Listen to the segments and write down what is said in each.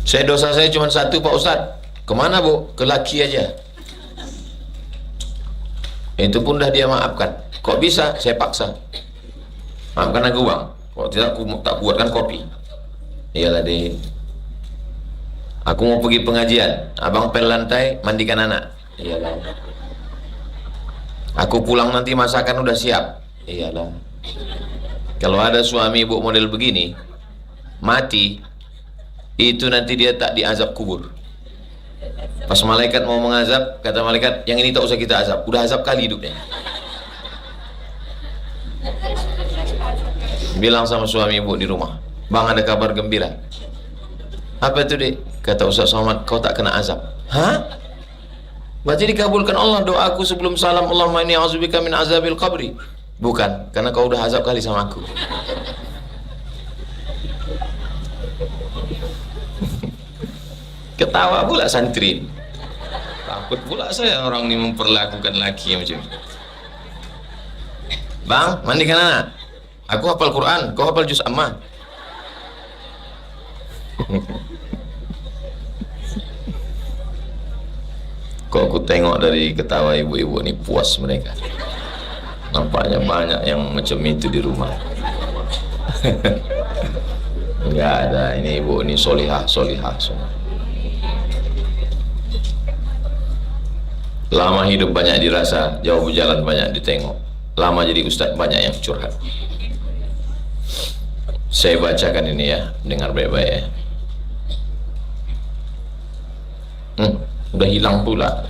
Dosa saya cuma satu Pak Ustadz. Kemana Bu? Ke laki aja. Itu pun dah dia maafkan. Kok bisa? Saya paksa. Maafkan aku Bang. Kalau tidak aku tak buatkan kopi. Iyalah deh. Aku mau pergi pengajian. Abang pel lantai, mandikan anak. Iyalah. Aku pulang nanti masakan udah siap. Iyalah. Kalau ada suami ibu model begini, mati, itu nanti dia tak diazab kubur. Pas malaikat mau mengazab, kata malaikat, yang ini tak usah kita azab, udah azab kali hidupnya. Bilang sama suami ibu di rumah, Bang ada kabar gembira. Apa itu dek? Kata Ustaz Somad, kau tak kena azab. Hah? Berarti dikabulkan Allah doaku sebelum salam, Allahumma inni a'udzubika min azabil qabri. Bukan, karena kau udah azab kali sama aku. Ketawa pula santri. Takut pula saya orang ini memperlakukan laki macam ini. Bang, mandikan anak. Aku hafal Quran, kau hafal juz amma. Kok aku tengok dari ketawa ibu-ibu ini puas mereka. Nampaknya banyak yang macam itu di rumah. Enggak ada, ini ibu ini solihah semua. Lama hidup banyak dirasa, jauh berjalan banyak ditengok. Lama jadi ustadz banyak yang curhat. Saya bacakan ini ya, dengar baik-baik ya. Udah hilang pula.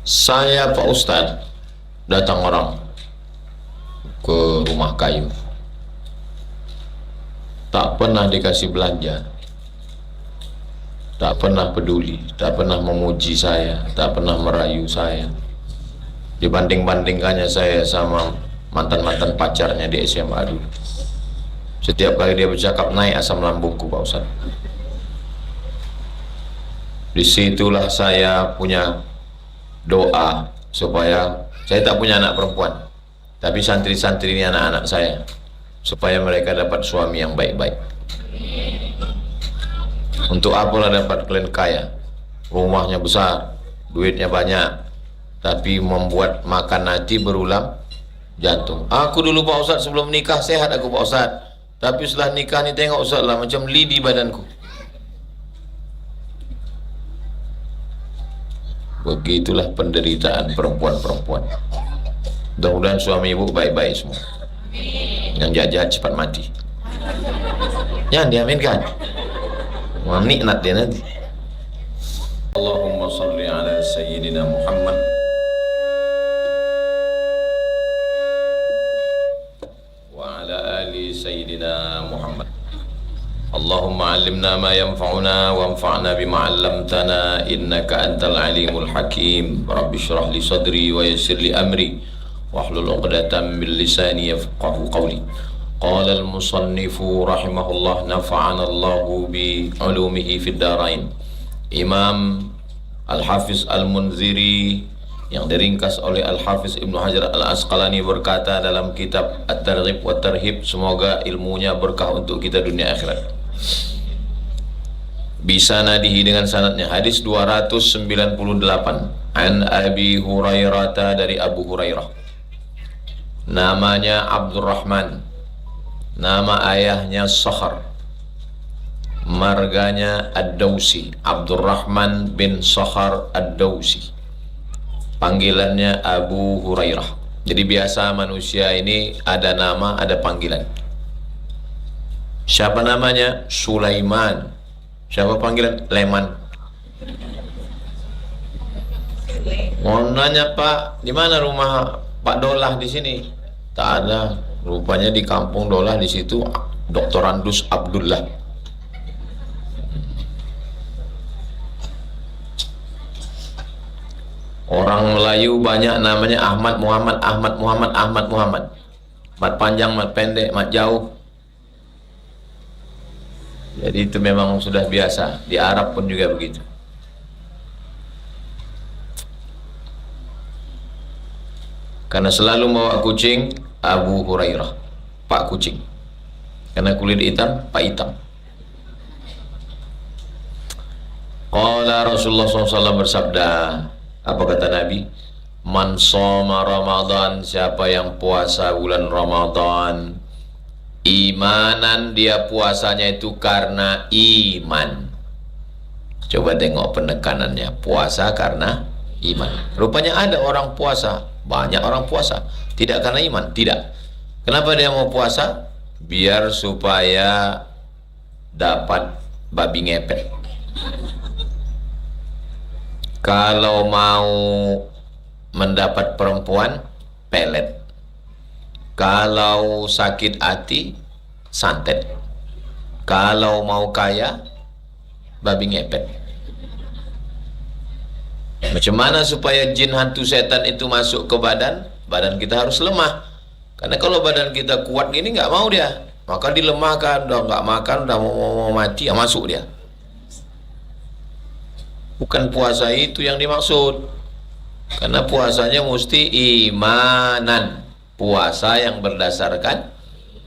Saya Pak Ustadz, datang orang ke rumah kayu, tak pernah dikasih belanja, tak pernah peduli, tak pernah memuji saya, tak pernah merayu saya. Dibanding-bandingkannya saya sama mantan-mantan pacarnya di SMA dulu. Setiap kali dia bercakap naik asam lambungku Pak Ustadz. Disitulah saya punya doa supaya saya tak punya anak perempuan, tapi santri-santri ini anak-anak saya, supaya mereka dapat suami yang baik-baik. Untuk apalah dapat klien kaya, rumahnya besar, duitnya banyak, tapi membuat makan hati berulang jantung. Aku dulu Pak Ustadz sebelum nikah sehat aku Pak Ustadz, tapi setelah nikah nih tengok Ustadz lah macam lidi badanku. Begitulah penderitaan perempuan-perempuan. Mudah-mudahan suami ibu baik-baik semua. Yang jahat-jahat cepat mati. Jangan diaminkan. Wah, nikmat dia nanti. Allahumma salli ala sayyidina Muhammad wa ala ali sayyidina Muhammad. Allahumma allimna ma yanfa'una wanfa'na bima 'allamtana innaka antal alimul hakim. Rabbi shrah li sadri wa yassir li amri wahlul 'uqdatam min lisani yafqahu qawli. Qala al-musannifu rahimahullah nafa'ana Allahu bi 'ulumihi fid darain. Imam Al-Hafiz Al-Munziri yang diringkas oleh Al-Hafiz Ibnu Hajar Al-Asqalani berkata dalam kitab At-Targhib wa Tarhib, semoga ilmunya berkah untuk kita dunia akhirat. Bisa nadihi dengan sanadnya, hadis 298 an Abi Hurairah, dari Abu Hurairah. Namanya Abdurrahman, nama ayahnya Sakhar, marganya Ad-Dawsi, Abdurrahman bin Sakhar Ad-Dawsi, panggilannya Abu Hurairah. Jadi biasa manusia ini ada nama, ada panggilan. Siapa namanya? Sulaiman. Siapa panggilan? Leman. Mau nanya Pak, di mana rumah Pak Dolah di sini? Tak ada. Rupanya di kampung Dolah di situ Dr. Andus Abdullah. Orang Melayu banyak namanya Ahmad Muhammad, Ahmad Muhammad, Ahmad Muhammad. Mat panjang, mat pendek, mat jauh. Jadi itu memang sudah biasa. Di Arab pun juga begitu. Karena selalu bawa kucing, Abu Hurairah. Pak kucing. Karena kulit hitam, Pak hitam. Qala Rasulullah SAW bersabda, apa kata Nabi? Man shoma Ramadan, siapa yang puasa bulan Ramadan, imanan, dia puasanya itu karena iman. Coba tengok penekanannya, puasa karena iman. Rupanya ada orang puasa, banyak orang puasa tidak karena iman, tidak. Kenapa dia mau puasa? Biar supaya dapat babi ngepet. Kalau mau mendapat perempuan, pelet. Kalau sakit hati, santet. Kalau mau kaya, babi ngepet. Macam mana supaya jin, hantu, setan itu masuk ke badan? Badan kita harus lemah. Karena kalau badan kita kuat gini, nggak mau dia. Maka dilemahkan, udah nggak makan, udah mau mati, ya masuk dia. Bukan puasa itu yang dimaksud. Karena puasanya mesti imanan. Puasa yang berdasarkan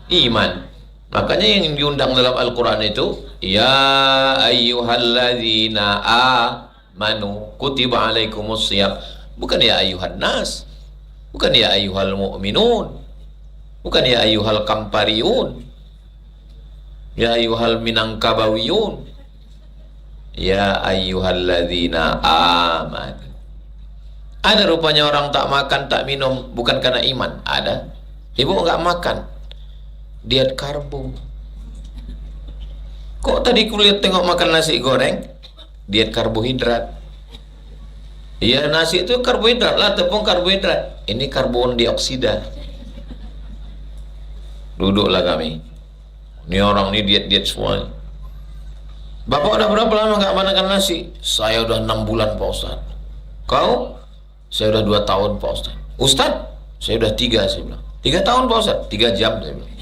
iman. Makanya yang diundang dalam Al-Quran itu, ya ayyuhalladzina amanu kutiba alaikumus syiyam. Bukan ya ayyuhan nas. Bukan ya ayyuhal mu'minun. Bukan ya ayyuhal kampariyun. Ya ayyuhal minangkabawiyun. Ya ayyuhalladzina amanu. Ada rupanya orang tak makan, tak minum bukan karena iman. Ada. Ibu nggak makan, diet karbo. Kok tadi kulihat tengok makan nasi goreng, diet karbohidrat. Iya, nasi itu karbohidrat lah, tepung karbohidrat. Ini karbon dioksida. Duduklah kami. Ini orang ini diet-diet semua. Bapak udah berapa lama nggak makan nasi? Saya udah 6 bulan Pak Ustaz. Kau? Saya udah 2 tahun Pak Ustaz. Ustaz? Saya udah 3, saya bilang. 3 tahun Pak Ustaz? 3 jam saya bilang.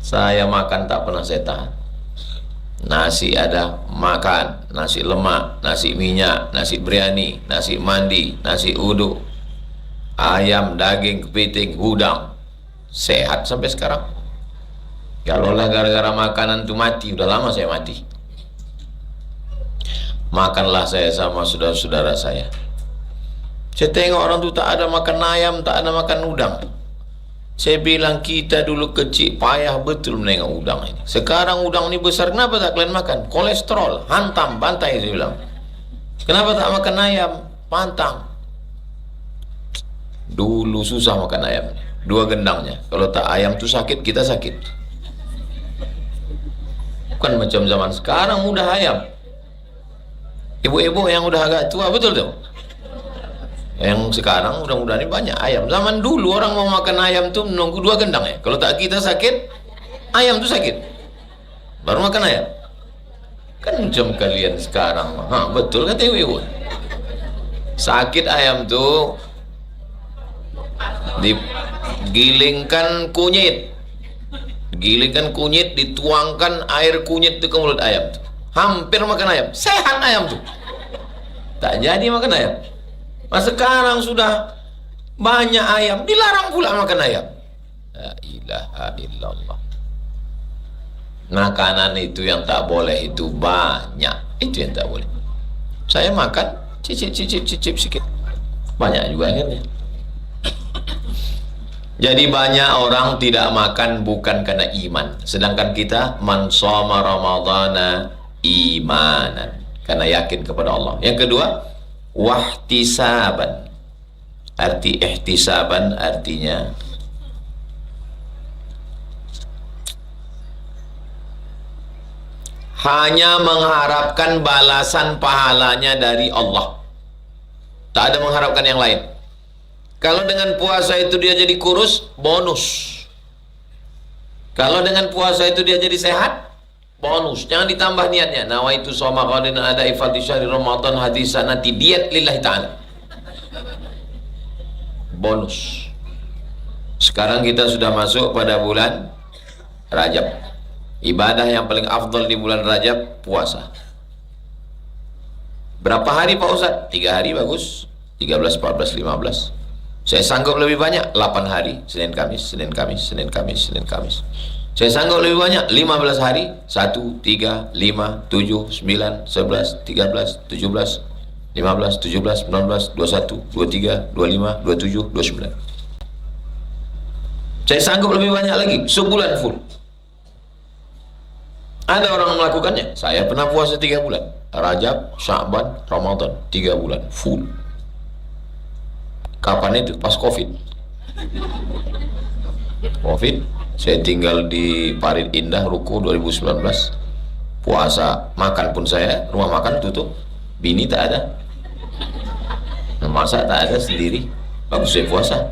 Saya makan tak pernah saya tahan. Nasi ada, makan. Nasi lemak, nasi minyak, nasi biryani, nasi mandi, nasi uduk, ayam, daging, kepiting, udang. Sehat sampai sekarang. Kalau lah gara-gara makanan itu mati, udah lama saya mati. Makanlah saya sama saudara-saudara saya. Saya tengok orang itu tak ada makan ayam, tak ada makan udang. Saya bilang kita dulu kecil payah betul menengok udang ini. Sekarang udang ini besar, kenapa tak kalian makan? Kolesterol, hantam, bantai, saya bilang. Kenapa tak makan ayam? Pantang. Dulu susah makan ayam. 2 gendangnya. Kalau tak ayam itu sakit, kita sakit. Bukan macam zaman sekarang mudah ayam. Ibu-ibu yang udah agak tua, betul tuh. Yang sekarang mudah-mudahan ini banyak ayam. Zaman dulu orang mau makan ayam tuh menunggu 2 gendang ya. Kalau tak kita sakit, ayam tuh sakit. Baru makan ayam. Kan macam kalian sekarang. Betul kata ibu-ibu. Sakit ayam tuh digilingkan kunyit. Gilingkan kunyit, dituangkan air kunyit itu ke mulut ayam tuh. Hampir makan ayam. Sehat ayam tuh. Tak jadi makan ayam. Nah sekarang sudah banyak ayam, dilarang pula makan ayam. La ilaha illallah. Makanan itu yang tak boleh itu banyak. Itu yang tak boleh. Saya makan, cicip sedikit. Banyak juga akhirnya. Jadi banyak orang tidak makan bukan karena iman. Sedangkan kita man shoma ramadhana imanan, karena yakin kepada Allah. Yang kedua, wahtisaban. Arti ihtisaban artinya hanya mengharapkan balasan pahalanya dari Allah. Tak ada mengharapkan yang lain. Kalau dengan puasa itu dia jadi kurus, bonus. Kalau dengan puasa itu dia jadi sehat, bonus. Jangan ditambah niatnya. Nawaitu shoma qadin ada ifati syahri Ramadan hadisanati diet lillahi ta'ala. Bonus. Sekarang kita sudah masuk pada bulan Rajab. Ibadah yang paling afdal di bulan Rajab, puasa. Berapa hari Pak Ustaz? 3 hari bagus. 13, 14, 15. Saya sanggup lebih banyak 8 hari, Senin Kamis, Senin Kamis, Senin Kamis, Senin Kamis. Saya sanggup lebih banyak 15 hari, 1, 3, 5, 7, 9, 11, 13, 17, 15, 17, 19, 21, 23, 25, 27, 29. Saya sanggup lebih banyak lagi, sebulan full. Ada orang melakukannya. Saya pernah puasa 3 bulan, Rajab, Sya'ban, Ramadan, 3 bulan full. Kapan itu? Pas Covid. Saya tinggal di Parit Indah, Ruko 2019. Puasa, makan pun saya, rumah makan tutup. Bini tak ada. Masak tak ada, sendiri. Bagus saya puasa.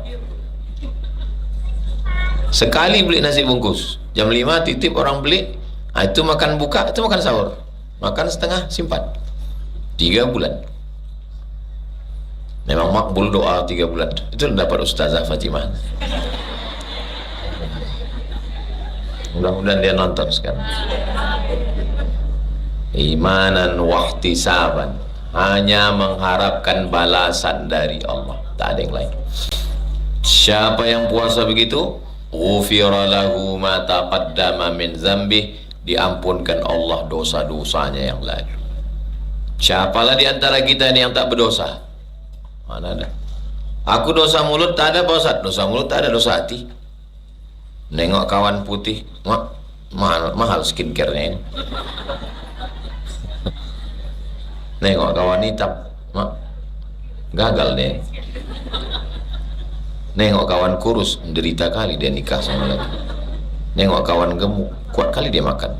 Sekali beli nasi bungkus, jam 5 titip orang beli. Itu makan buka, itu makan sahur. Makan setengah, simpan. 3 bulan. Memang makbul doa 3 bulan. Itu dapat Ustazah Fatimah. Mudah-mudahan dia nonton sekarang. Imanan wahtisaban, hanya mengharapkan balasan dari Allah, tak ada yang lain. Siapa yang puasa begitu, ghufira lahu ma taqaddama min dzambih, diampunkan Allah dosa-dosanya yang lalu. Siapalah di antara kita ini yang tak berdosa? Mana ada? Aku dosa mulut tak ada, Pak Ustaz. Dosa mulut tak ada, dosa hati. Nengok kawan putih, mahal skincare-nya ini. Nengok kawan hitam, gagal deh. Nengok kawan kurus, menderita kali dia nikah sama lagi. Nengok kawan gemuk, kuat kali dia makan.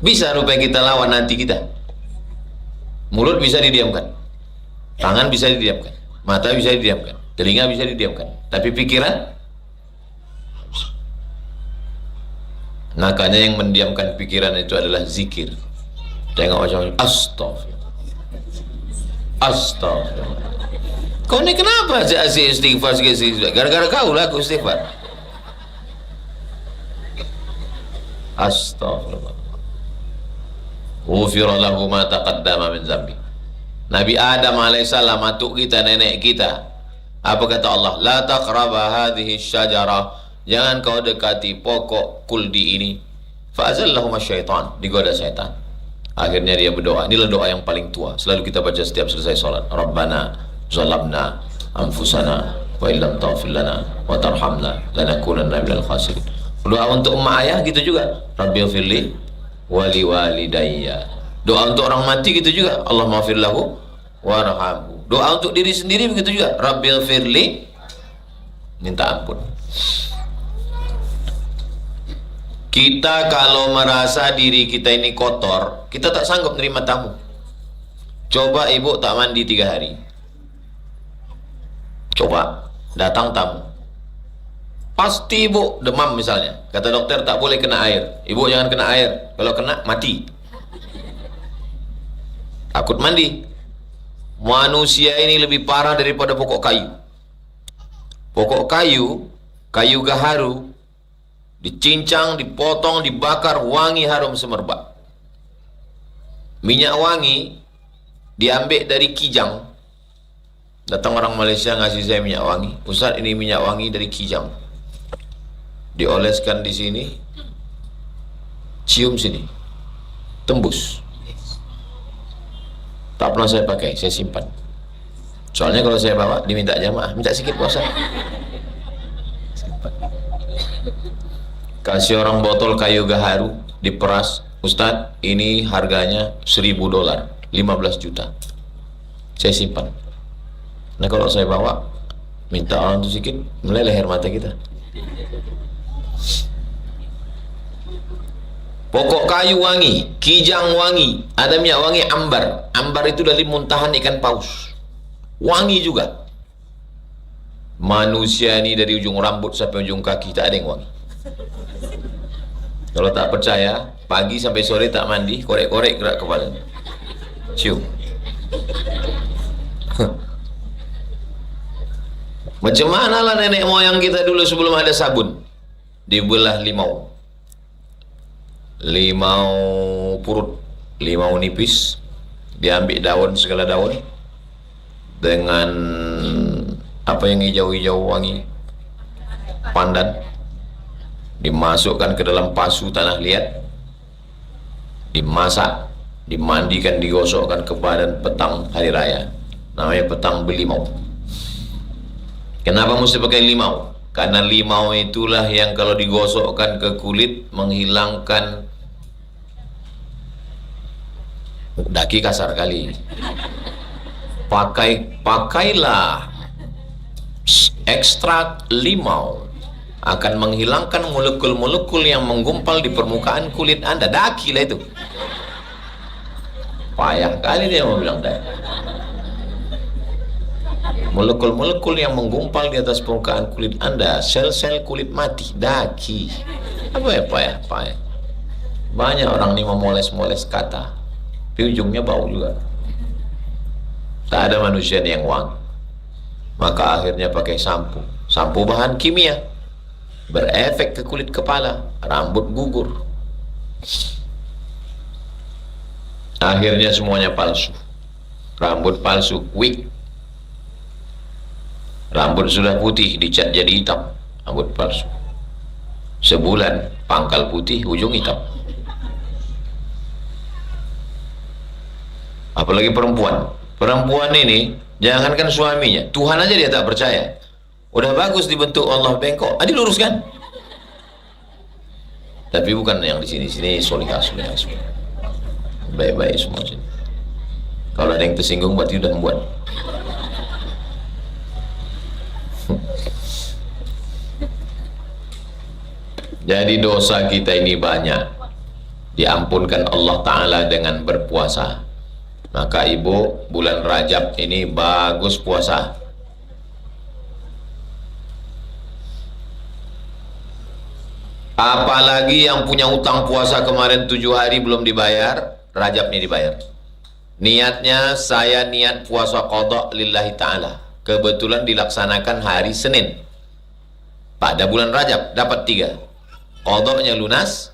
Bisa rupanya kita lawan nanti kita. Mulut bisa didiamkan, tangan bisa didiamkan, mata bisa didiamkan, telinga bisa didiamkan, tapi pikiran, makanya yang mendiamkan pikiran itu adalah zikir. Tengok macam astagfirullah, astagfirullah. Kau ni kenapa asyik istighfar sikit-sikit? Gara-gara kau lah aku istighfar. Astagfirullah. Ghufira lahu ma taqaddama min dzambi. Nabi Adam alaihissalam, atuk kita, nenek kita, apa kata Allah? La taqraba hadhihi syajarah, jangan kau dekati pokok kuldi ini. Fa'azallahuma syaitan, digoda syaitan. Akhirnya dia berdoa. Inilah doa yang paling tua, selalu kita baca setiap selesai salat. Rabbana zalamna anfusana wa illam taghfir lana wa tarhamna lanakunanna minal khasirin. Doa untuk emak ayah gitu juga. Rabbighfirli wali walidayya. Doa untuk orang mati gitu juga. Allahumma ighfir lahu warhamhu. Doa untuk diri sendiri begitu juga. Rabbighfirli, minta ampun. Kita kalau merasa diri kita ini kotor, kita tak sanggup menerima tamu. Coba ibu tak mandi 3 hari. Coba datang tamu, pasti ibu demam misalnya. Kata dokter tak boleh kena air. Ibu jangan kena air. Kalau kena mati. Takut mandi. Manusia ini lebih parah daripada pokok kayu. Pokok kayu, kayu gaharu, dicincang, dipotong, dibakar, wangi harum semerbak. Minyak wangi diambil dari kijang. Datang orang Malaysia ngasih saya minyak wangi. Ustaz, ini minyak wangi dari kijang. Dioleskan di sini, cium sini, tembus. Tak pernah saya pakai, saya simpan. Soalnya kalau saya bawa diminta jamaah, minta sikit puasa. Simpan. Kasih orang botol kayu gaharu, diperas. Ustadz, ini harganya $1.000, 15 juta. Saya simpan. Nah kalau saya bawa, minta orang itu sikit, meleleh air mata kita. Pokok kayu wangi, kijang wangi, ada minyak wangi ambar. Ambar itu dari muntahan ikan paus, wangi juga. Manusia ini dari ujung rambut sampai ujung kaki tak ada yang wangi. Kalau tak percaya, pagi sampai sore tak mandi, korek-korek gerak kepala, cium. Macam mana lah nenek moyang kita dulu sebelum ada sabun? Dibelah limau purut, limau nipis, diambil daun, segala daun, dengan apa yang hijau-hijau wangi, pandan, dimasukkan ke dalam pasu tanah liat, dimasak, dimandikan, digosokkan ke badan petang hari raya, namanya petang belimau. Kenapa mesti pakai limau? Karena limau itulah yang kalau digosokkan ke kulit menghilangkan daki, kasar kali. Pakailah ekstrak limau, akan menghilangkan molekul-molekul yang menggumpal di permukaan kulit Anda. Daki lah itu. Payah kali dia mau bilang daki. Molekul-molekul yang menggumpal di atas permukaan kulit Anda, sel-sel kulit mati, daki. Apa ya payah. Banyak orang ini memoles-moles kata, tapi ujungnya bau juga. Tak ada manusia yang wangi. Maka akhirnya pakai sampo bahan kimia, berefek ke kulit kepala, rambut gugur. Akhirnya semuanya palsu. Rambut palsu, wig. Rambut sudah putih, dicat jadi hitam, rambut palsu. Sebulan pangkal putih, ujung hitam. Apalagi perempuan ini, jangankan suaminya, Tuhan aja dia tak percaya. Udah bagus dibentuk Allah bengkok, diluruskan. Tapi bukan yang di sini solihah. Baik-baik semua sini. Kalau ada yang tersinggung berarti udah membuat. Jadi dosa kita ini banyak, diampunkan Allah Ta'ala dengan berpuasa. Maka ibu, bulan Rajab ini bagus puasa. Apalagi yang punya utang puasa kemarin 7 hari belum dibayar, Rajab ini dibayar. Niatnya saya niat puasa qadha lillahi ta'ala, kebetulan dilaksanakan hari Senin pada bulan Rajab, dapat 3. Qadhanya lunas,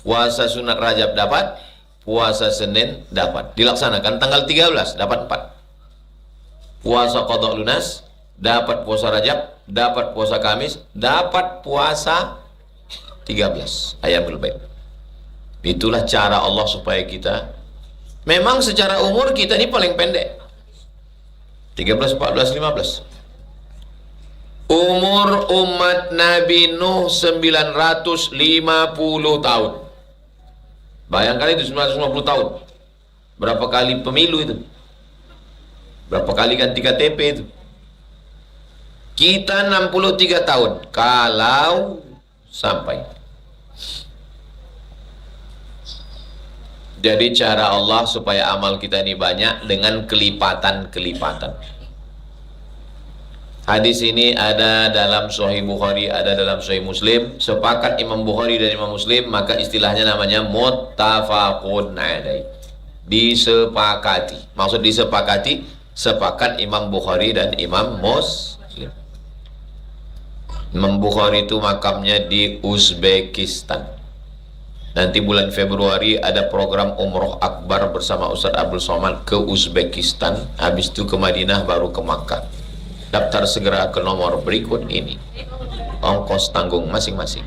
puasa sunat Rajab dapat, puasa Senin dapat. Dilaksanakan tanggal 13 dapat 4. Puasa qadha lunas, dapat puasa Rajab, dapat puasa Kamis, dapat puasa 13 Ayyamul Baid. Itulah cara Allah supaya kita, memang secara umur kita ini paling pendek, 13, 14, 15. Umur umat Nabi Nuh 950 tahun. Bayangkan itu 950 tahun. Berapa kali pemilu itu? Berapa kali ganti KTP itu? Kita 63 tahun. Kalau sampai. Jadi cara Allah supaya amal kita ini banyak dengan kelipatan-kelipatan. Hadis ini ada dalam Sahih Bukhari, ada dalam Sahih Muslim. Sepakat Imam Bukhari dan Imam Muslim, maka istilahnya namanya muttafaqun alaih. Disepakati. Maksud disepakati, sepakat Imam Bukhari dan Imam Muslim. Imam Bukhari itu makamnya di Uzbekistan. Nanti bulan Februari ada program Umroh Akbar bersama Ustaz Abdul Somad ke Uzbekistan. Habis itu ke Madinah, baru ke Makkah. Daftar segera ke nomor berikut ini. Ongkos tanggung masing-masing.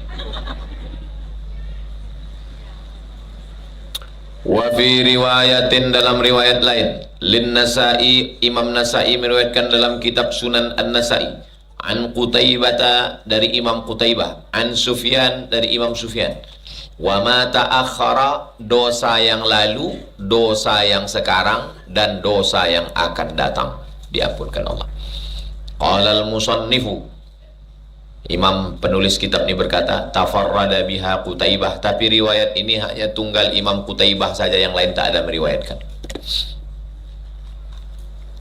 Wa fi riwayatin, dalam riwayat lain, lin Nasa'i, Imam Nasa'i meriwayatkan dalam kitab Sunan An-Nasa'i, an Qutaibah, dari Imam Qutaibah, an Sufyan, dari Imam Sufyan. Wa ma ta'akhkhara, dosa yang lalu, dosa yang sekarang, dan dosa yang akan datang diampunkan Allah. Qala al-musannifu, Imam penulis kitab ini berkata, tafarrada biha Qutaibah, tapi riwayat ini hanya tunggal Imam Qutaibah saja, yang lain tak ada meriwayatkan.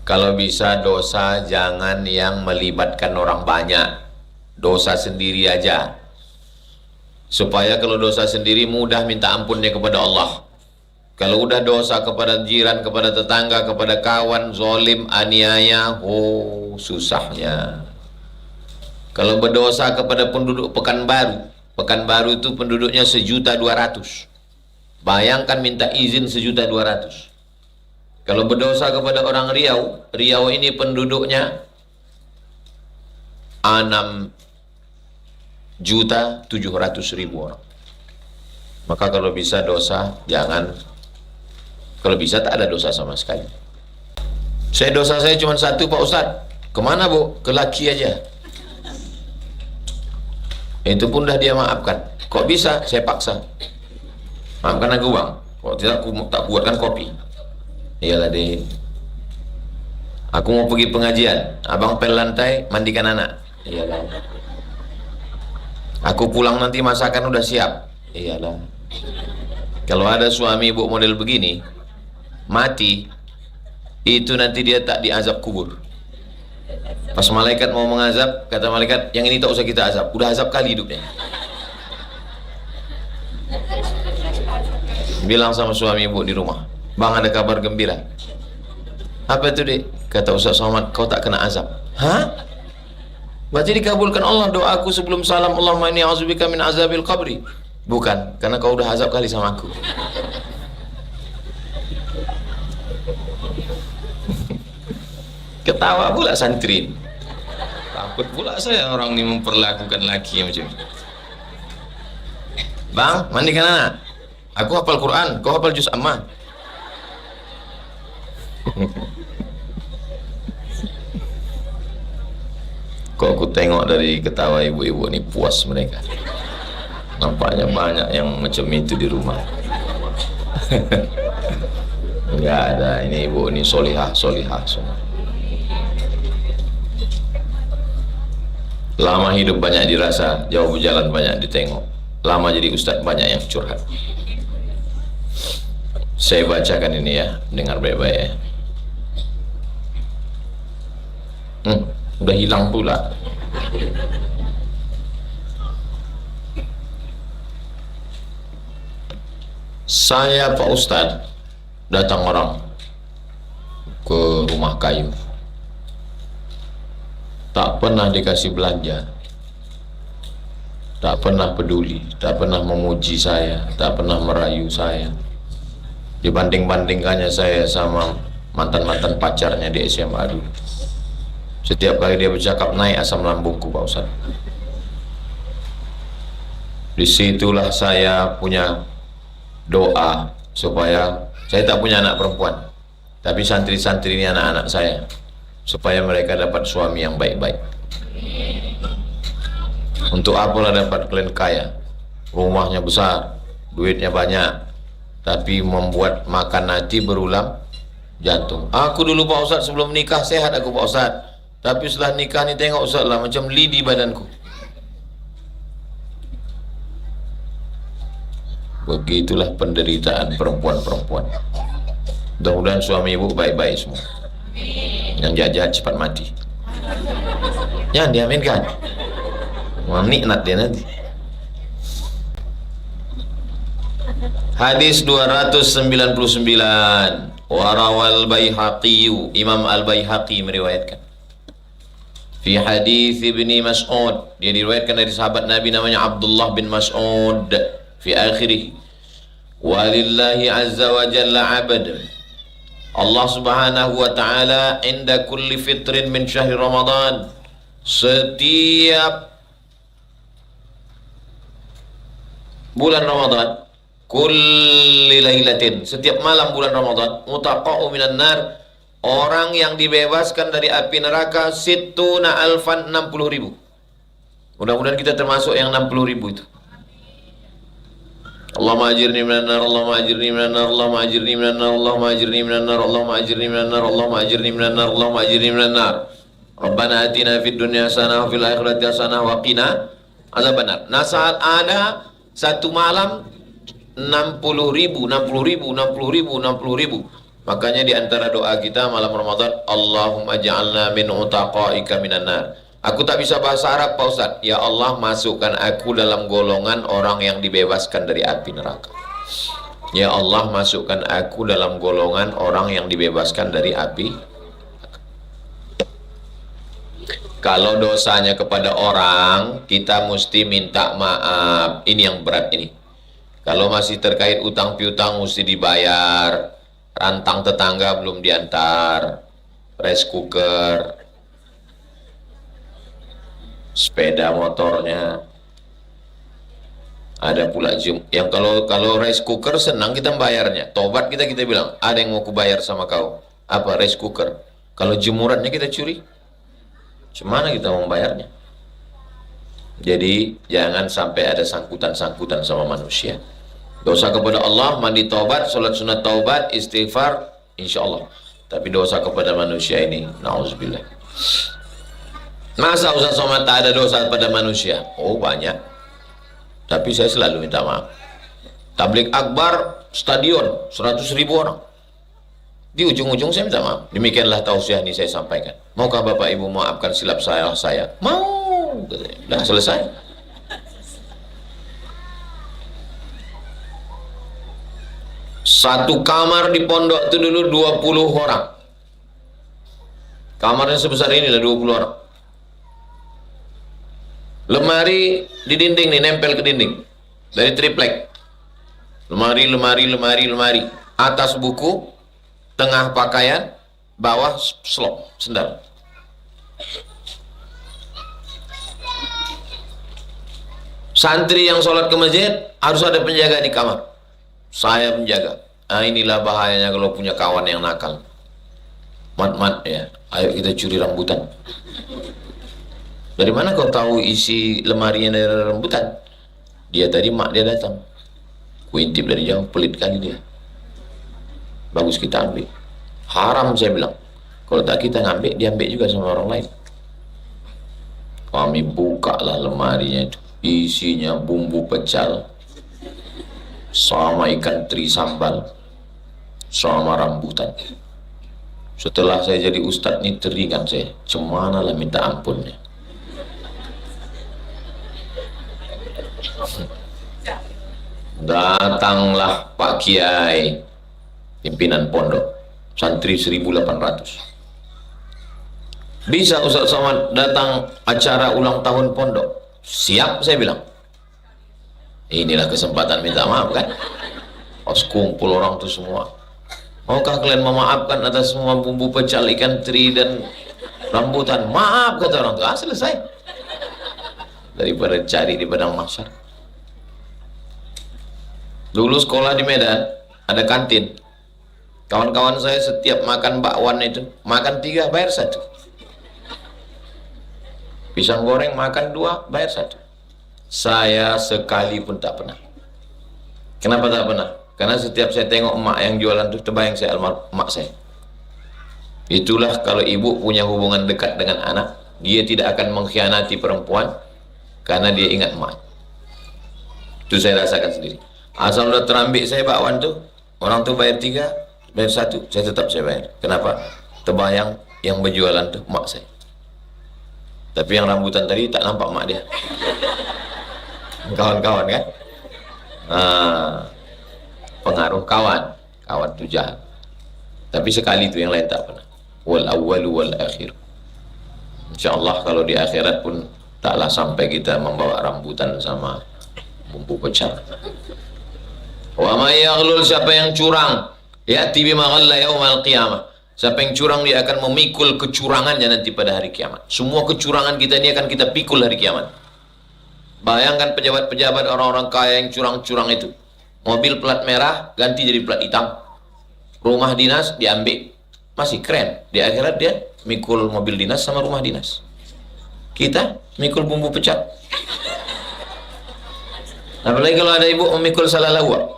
Kalau bisa dosa jangan yang melibatkan orang banyak, dosa sendiri aja, supaya kalau dosa sendiri mudah minta ampunnya kepada Allah. Kalau udah dosa kepada jiran, kepada tetangga, kepada kawan, zolim, aniaya, susahnya. Kalau berdosa kepada penduduk Pekanbaru, Pekanbaru itu penduduknya 1.200.000. Bayangkan minta izin 1.200.000. Kalau berdosa kepada orang Riau, Riau ini penduduknya 6.700.000 orang. Maka kalau bisa dosa, jangan, kalau bisa tak ada dosa sama sekali. Dosa saya cuma satu Pak Ustadz. Kemana Bu? Ke laki aja. Itu pun dah dia maafkan. Kok bisa? Saya paksa. Maafkan aku bang. Kalau tidak aku tak buatkan kopi. Iyalah deh. Aku mau pergi pengajian. Abang pel lantai, mandikan anak. Iyalah. Aku pulang nanti masakan udah siap. Iyalah. Kalau ada suami ibu model begini, mati, itu nanti dia tak diazab kubur. Pas malaikat mau mengazab, kata malaikat, yang ini tak usah kita azab. Udah azab kali hidupnya. Bilang sama suami ibu di rumah, bang ada kabar gembira. Apa itu dek? Kata Ustaz Somad, kau tak kena azab. Hah? Berarti dikabulkan Allah doaku sebelum salam, Allahumma inni a'udzubika min azabil qabri. Bukan, karena kau udah azab kali sama aku. Ketawa pula santri. Takut pula saya orang ini memperlakukan laki macam ini. Bang, mandikan anak. Aku hafal Quran, kau hafal juz amma. Kok aku tengok dari ketawa ibu-ibu ini puas mereka. Nampaknya banyak yang macam itu di rumah. Enggak ada, ini ibu ini solihah semua. Lama hidup banyak dirasa, jauh berjalan banyak ditengok. Lama jadi ustadz banyak yang curhat. Saya bacakan ini ya, dengar baik-baik ya. Udah hilang pula. Saya Pak Ustadz, datang orang ke rumah kayu, tak pernah dikasih belanja, tak pernah peduli, tak pernah memuji saya, tak pernah merayu saya. Dibanding-bandingkannya saya sama mantan-mantan pacarnya di SMA dulu. Setiap kali dia bercakap naik asam lambungku Pak Ustaz. Disitulah saya punya doa supaya saya tak punya anak perempuan, tapi santri-santri ini anak-anak saya, supaya mereka dapat suami yang baik-baik. Untuk apalah dapat klien kaya, rumahnya besar, duitnya banyak, tapi membuat makan hati berulang jantung. Aku dulu Pak Ustadz sebelum nikah sehat aku Pak Ustadz, tapi setelah nikah ni tengok Ustadz lah macam lidi badanku. Begitulah penderitaan perempuan-perempuan. Mudah-mudahan suami ibu baik-baik semua. Yang jahat-jahat cepat mati. Jangan diaminkan. Nikmat dia nanti. Hadis 299. Warawal Baihaqi, Imam Al-Baihaqi meriwayatkan. Fi hadis Ibni Mas'ud, dia diriwayatkan dari sahabat Nabi namanya Abdullah bin Mas'ud. Fi akhirih, walillahi azza wa jalla abad. Allah subhanahu wa ta'ala inda kulli fitrin min syahri Ramadan, setiap bulan Ramadan, kulli lailatin, setiap malam bulan Ramadan, mutaqa'u minan nar, orang yang dibebaskan dari api neraka, sittuna alfan, 60.000. Mudah-mudahan kita termasuk yang 60.000 itu. Allahumma ajirni minan nar, Allahumma ajirni minan nar, Allahumma ajirni minan nar, Allahumma ajirni minan nar, Allahumma ajirni minan nar, Allahumma ajirni minan nar, Allahumma ajirni minan nar. Rabbana atina fid dunya hasanah wa fil akhirati hasanah wa qina azabannar. Nah, saat ada satu malam 60.000, 60.000. Makanya di antara doa kita malam Ramadan, Allahumma ja'alna min utaqaika minan nar. Aku tak bisa bahasa Arab Pak Ustaz. Ya Allah, masukkan aku dalam golongan orang yang dibebaskan dari api neraka. Ya Allah, masukkan aku dalam golongan orang yang dibebaskan dari api. Kalau dosanya kepada orang, kita mesti minta maaf. Ini yang berat ini. Kalau masih terkait utang piutang mesti dibayar. rantang tetangga belum diantar, rice cooker, sepeda motornya, ada pula yang kalau rice cooker senang kita bayarnya, tobat kita bilang, ada yang mau kubayar sama kau, apa rice cooker? Kalau jemurannya kita curi, gimana kita mau bayarnya? Jadi jangan sampai ada sangkutan-sangkutan sama manusia. Dosa kepada Allah, mandi taubat, sholat sunat taubat, istighfar, insya Allah. Tapi dosa kepada manusia ini, na'udzubillah. Masa Ustaz Somad tak ada dosa pada manusia? Oh banyak. Tapi saya selalu minta maaf. Tablik akbar, stadion, 100.000 orang. Di ujung-ujung saya minta maaf. Demikianlah tausiah ini saya sampaikan. Maukah Bapak Ibu maafkan silap saya? Mau. Sudah selesai. Satu kamar di pondok itu dulu 20 orang. Kamarnya sebesar inilah 20 orang. Lemari di dinding nih, nempel ke dinding. Dari triplek. Lemari. Atas buku, tengah pakaian, bawah slop, sendal. Santri yang sholat ke masjid harus ada penjaga di kamar. Saya menjaga. Nah inilah bahayanya kalau punya kawan yang nakal. Mat ya, ayo kita curi rambutan. Dari mana kau tahu isi lemarinya dari rambutan? Dia tadi mak dia datang. Kuintip dari jauh, pelit kali dia. Bagus kita ambil. Haram saya bilang. Kalau tak kita ngambil, dia ambil juga sama orang lain. Kami bukalah lemarinya itu. Isinya bumbu pecal, sama ikan teri sambal, sama rambutan. Setelah saya jadi ustadz nih teringat saya, cemana lah minta ampunnya. Datanglah Pak Kiai, pimpinan pondok, santri 1.800. Bisa Ustaz Somad datang acara ulang tahun pondok? Siap, saya bilang. Inilah kesempatan minta maaf kan. Pas kumpul orang tuh semua, maukah kalian memaafkan atas semua bumbu pecal, ikan teri dan rambutan? Maaf, kata orang tuh. Selesai. Daripada cari di padang mahsyar. Dulu sekolah di Medan ada kantin. Kawan-kawan saya setiap makan bakwan itu makan 3 bayar 1. Pisang goreng makan 2 bayar 1. Saya sekali pun tak pernah. Kenapa tak pernah? Karena setiap saya tengok emak yang jualan itu, terbayang saya almarhum emak saya. Itulah kalau ibu punya hubungan dekat dengan anak, dia tidak akan mengkhianati perempuan karena dia ingat emak. Itu saya rasakan sendiri. Asal udah terambil saya bakwan tuh, orang tuh bayar 3, bayar 1, saya tetap saya bayar. Kenapa? Terbayang yang berjualan tuh emak saya. Tapi yang rambutan tadi tak nampak mak dia. Kawan-kawan kan? Pengaruh kawan tuh jahat. Tapi sekali itu, yang lain tak pernah. Wal awwalu wal akhir. Insyaallah kalau di akhirat pun taklah sampai kita membawa rambutan sama bumbu pecal. Wa may yaghlul, siapa yang curang, ya'ti bima ghalla yaumal qiyamah. Siapa yang curang dia akan memikul kecurangannya nanti pada hari kiamat. Semua kecurangan kita ini akan kita pikul hari kiamat. Bayangkan pejabat-pejabat, orang-orang kaya yang curang-curang itu. Mobil plat merah ganti jadi plat hitam. Rumah dinas diambil. Masih keren. Di akhirat dia mikul mobil dinas sama rumah dinas. Kita mikul bumbu pecat. Apalagi kalau ada ibu memikul salah lawa.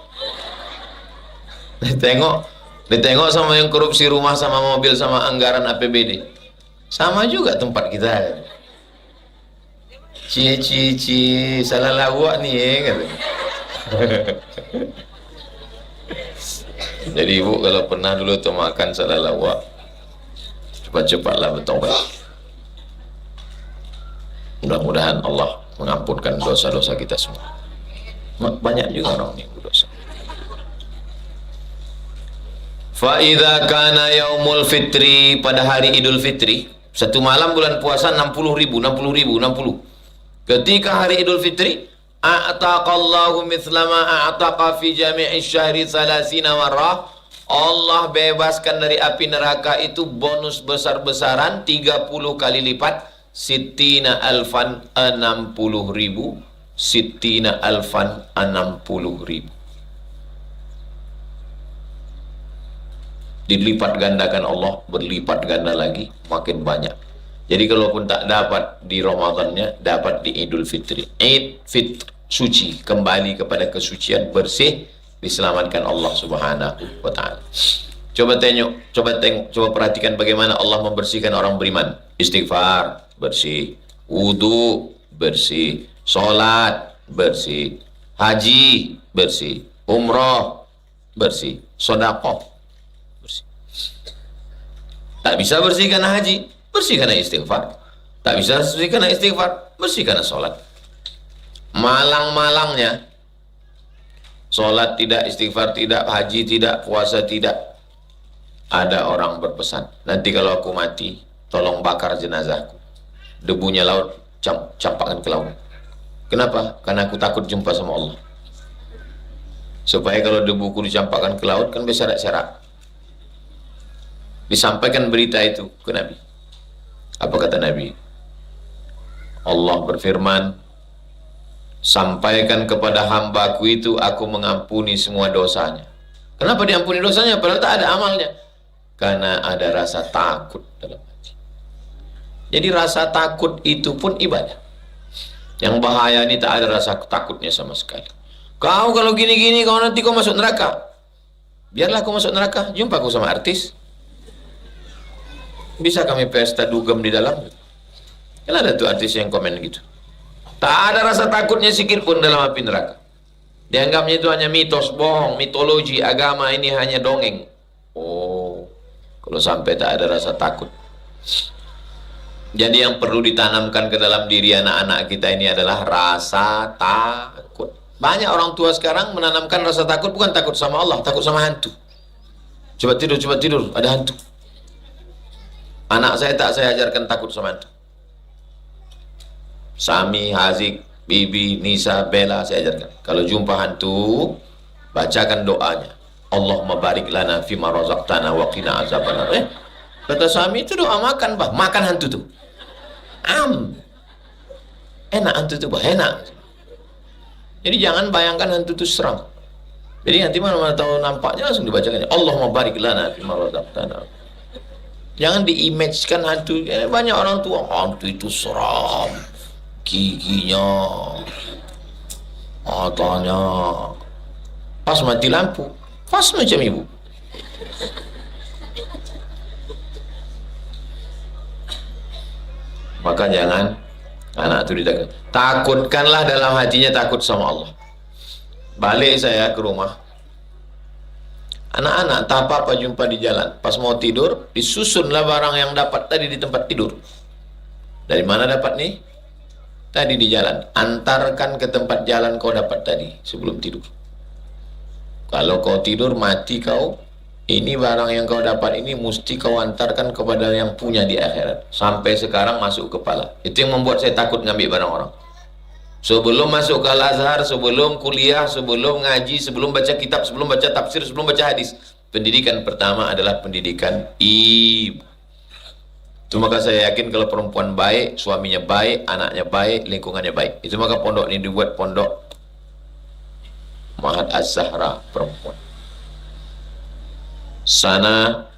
Ditengok sama yang korupsi rumah sama mobil sama anggaran APBD. Sama juga tempat kita. Cie salah lawak nih kan. Jadi ibu kalau pernah dulu tuh makan salah lawak, cepat-cepatlah bertobat. Mudah-mudahan Allah mengampunkan dosa-dosa kita semua. Banyak juga orang yang berdosa. Fa'idha kana yaumul fitri, pada hari Idul Fitri, satu malam bulan puasa 60.000. Ketika hari Idul Fitri, a'taqallahu mithlama a'taqa fi jami'i syahri salasina marrah, Allah bebaskan dari api neraka itu bonus besar-besaran 30 kali lipat, sittina alfan 60.000, sittina alfan 60.000. Dilipat gandakan Allah, berlipat ganda lagi, makin banyak. Jadi kalaupun tak dapat di Ramadannya, dapat di Idul Fitri. Id Fitr, suci, kembali kepada kesucian, bersih, diselamatkan Allah Subhanahu wa ta'ala. Coba tengok, coba perhatikan bagaimana Allah membersihkan orang beriman. Istighfar, bersih. Wudu, bersih. Salat, bersih. Haji, bersih. Umrah, bersih. Sedekah, bersih. Tak bisa bersih karena haji, bersih karena istighfar. Tak bisa bersih karena istighfar, bersih karena salat. Malang-malangnya salat tidak, istighfar tidak, haji tidak, puasa tidak. Ada orang berpesan, nanti kalau aku mati, tolong bakar jenazahku. Debunya laut, campakkan ke laut. Kenapa? Karena aku takut jumpa sama Allah. Supaya kalau debuku dicampakkan ke laut, kan berserak-serak. Disampaikan berita itu ke Nabi. Apa kata Nabi? Allah berfirman, sampaikan kepada hambaku itu, aku mengampuni semua dosanya. Kenapa diampuni dosanya? Padahal tak ada amalnya. Karena ada rasa takut dalam hati. Jadi rasa takut itu pun ibadah. Yang bahaya ini tak ada rasa takutnya sama sekali. Kau kalau gini-gini, kau nanti kau masuk neraka. Biarlah kau masuk neraka, jumpa kau sama artis. Bisa kami pesta dugem di dalam. Kan ada tuh artis yang komen gitu. Tak ada rasa takutnya sikit pun dalam api neraka. Dianggapnya itu hanya mitos, bohong, mitologi, agama ini hanya dongeng. Oh, kalau sampai tak ada rasa takut. Jadi yang perlu ditanamkan ke dalam diri anak-anak kita ini adalah rasa takut. Banyak orang tua sekarang menanamkan rasa takut, bukan takut sama Allah, takut sama hantu. Coba tidur, ada hantu. Anak saya tak saya ajarkan takut sama hantu. Sami, Hazik, Bibi, Nisa, Bella saya ajarkan. Kalau jumpa hantu, bacakan doanya. Allahumma barik lana fima razaqtana wa qina azabannar. Kata Sami, itu doa makan, bah. Makan hantu tuh. Enak hantu tuh, bah. Enak. Jadi jangan bayangkan hantu itu seram. Jadi nanti mana tahu nampaknya langsung dibacakan. Allahumma barik lana fima razaqtana. Jangan diimagekan hantu. Banyak orang tua, hantu itu seram. Giginya, matanya, pas mati lampu, pas macam ibu. Maka jangan anak itu ditakut. Takutkanlah dalam hatinya takut sama Allah. Balik saya ke rumah, anak-anak tak apa-apa jumpa di jalan. Pas mau tidur, disusunlah barang yang dapat tadi di tempat tidur. Dari mana dapat nih? Tadi di jalan, antarkan ke tempat jalan kau dapat tadi sebelum tidur. Kalau kau tidur mati kau, ini barang yang kau dapat ini mesti kau antarkan kepada yang punya di akhirat. Sampai sekarang masuk kepala. Itu yang membuat saya takut ngambil barang orang. Sebelum masuk ke Al-Azhar, sebelum kuliah, sebelum ngaji, sebelum baca kitab, sebelum baca tafsir, sebelum baca hadis, pendidikan pertama adalah pendidikan ibu. Itu maka saya yakin kalau perempuan baik, suaminya baik, anaknya baik, lingkungannya baik. Itu maka pondok ini dibuat pondok Mahat Az-Zahra perempuan. Sana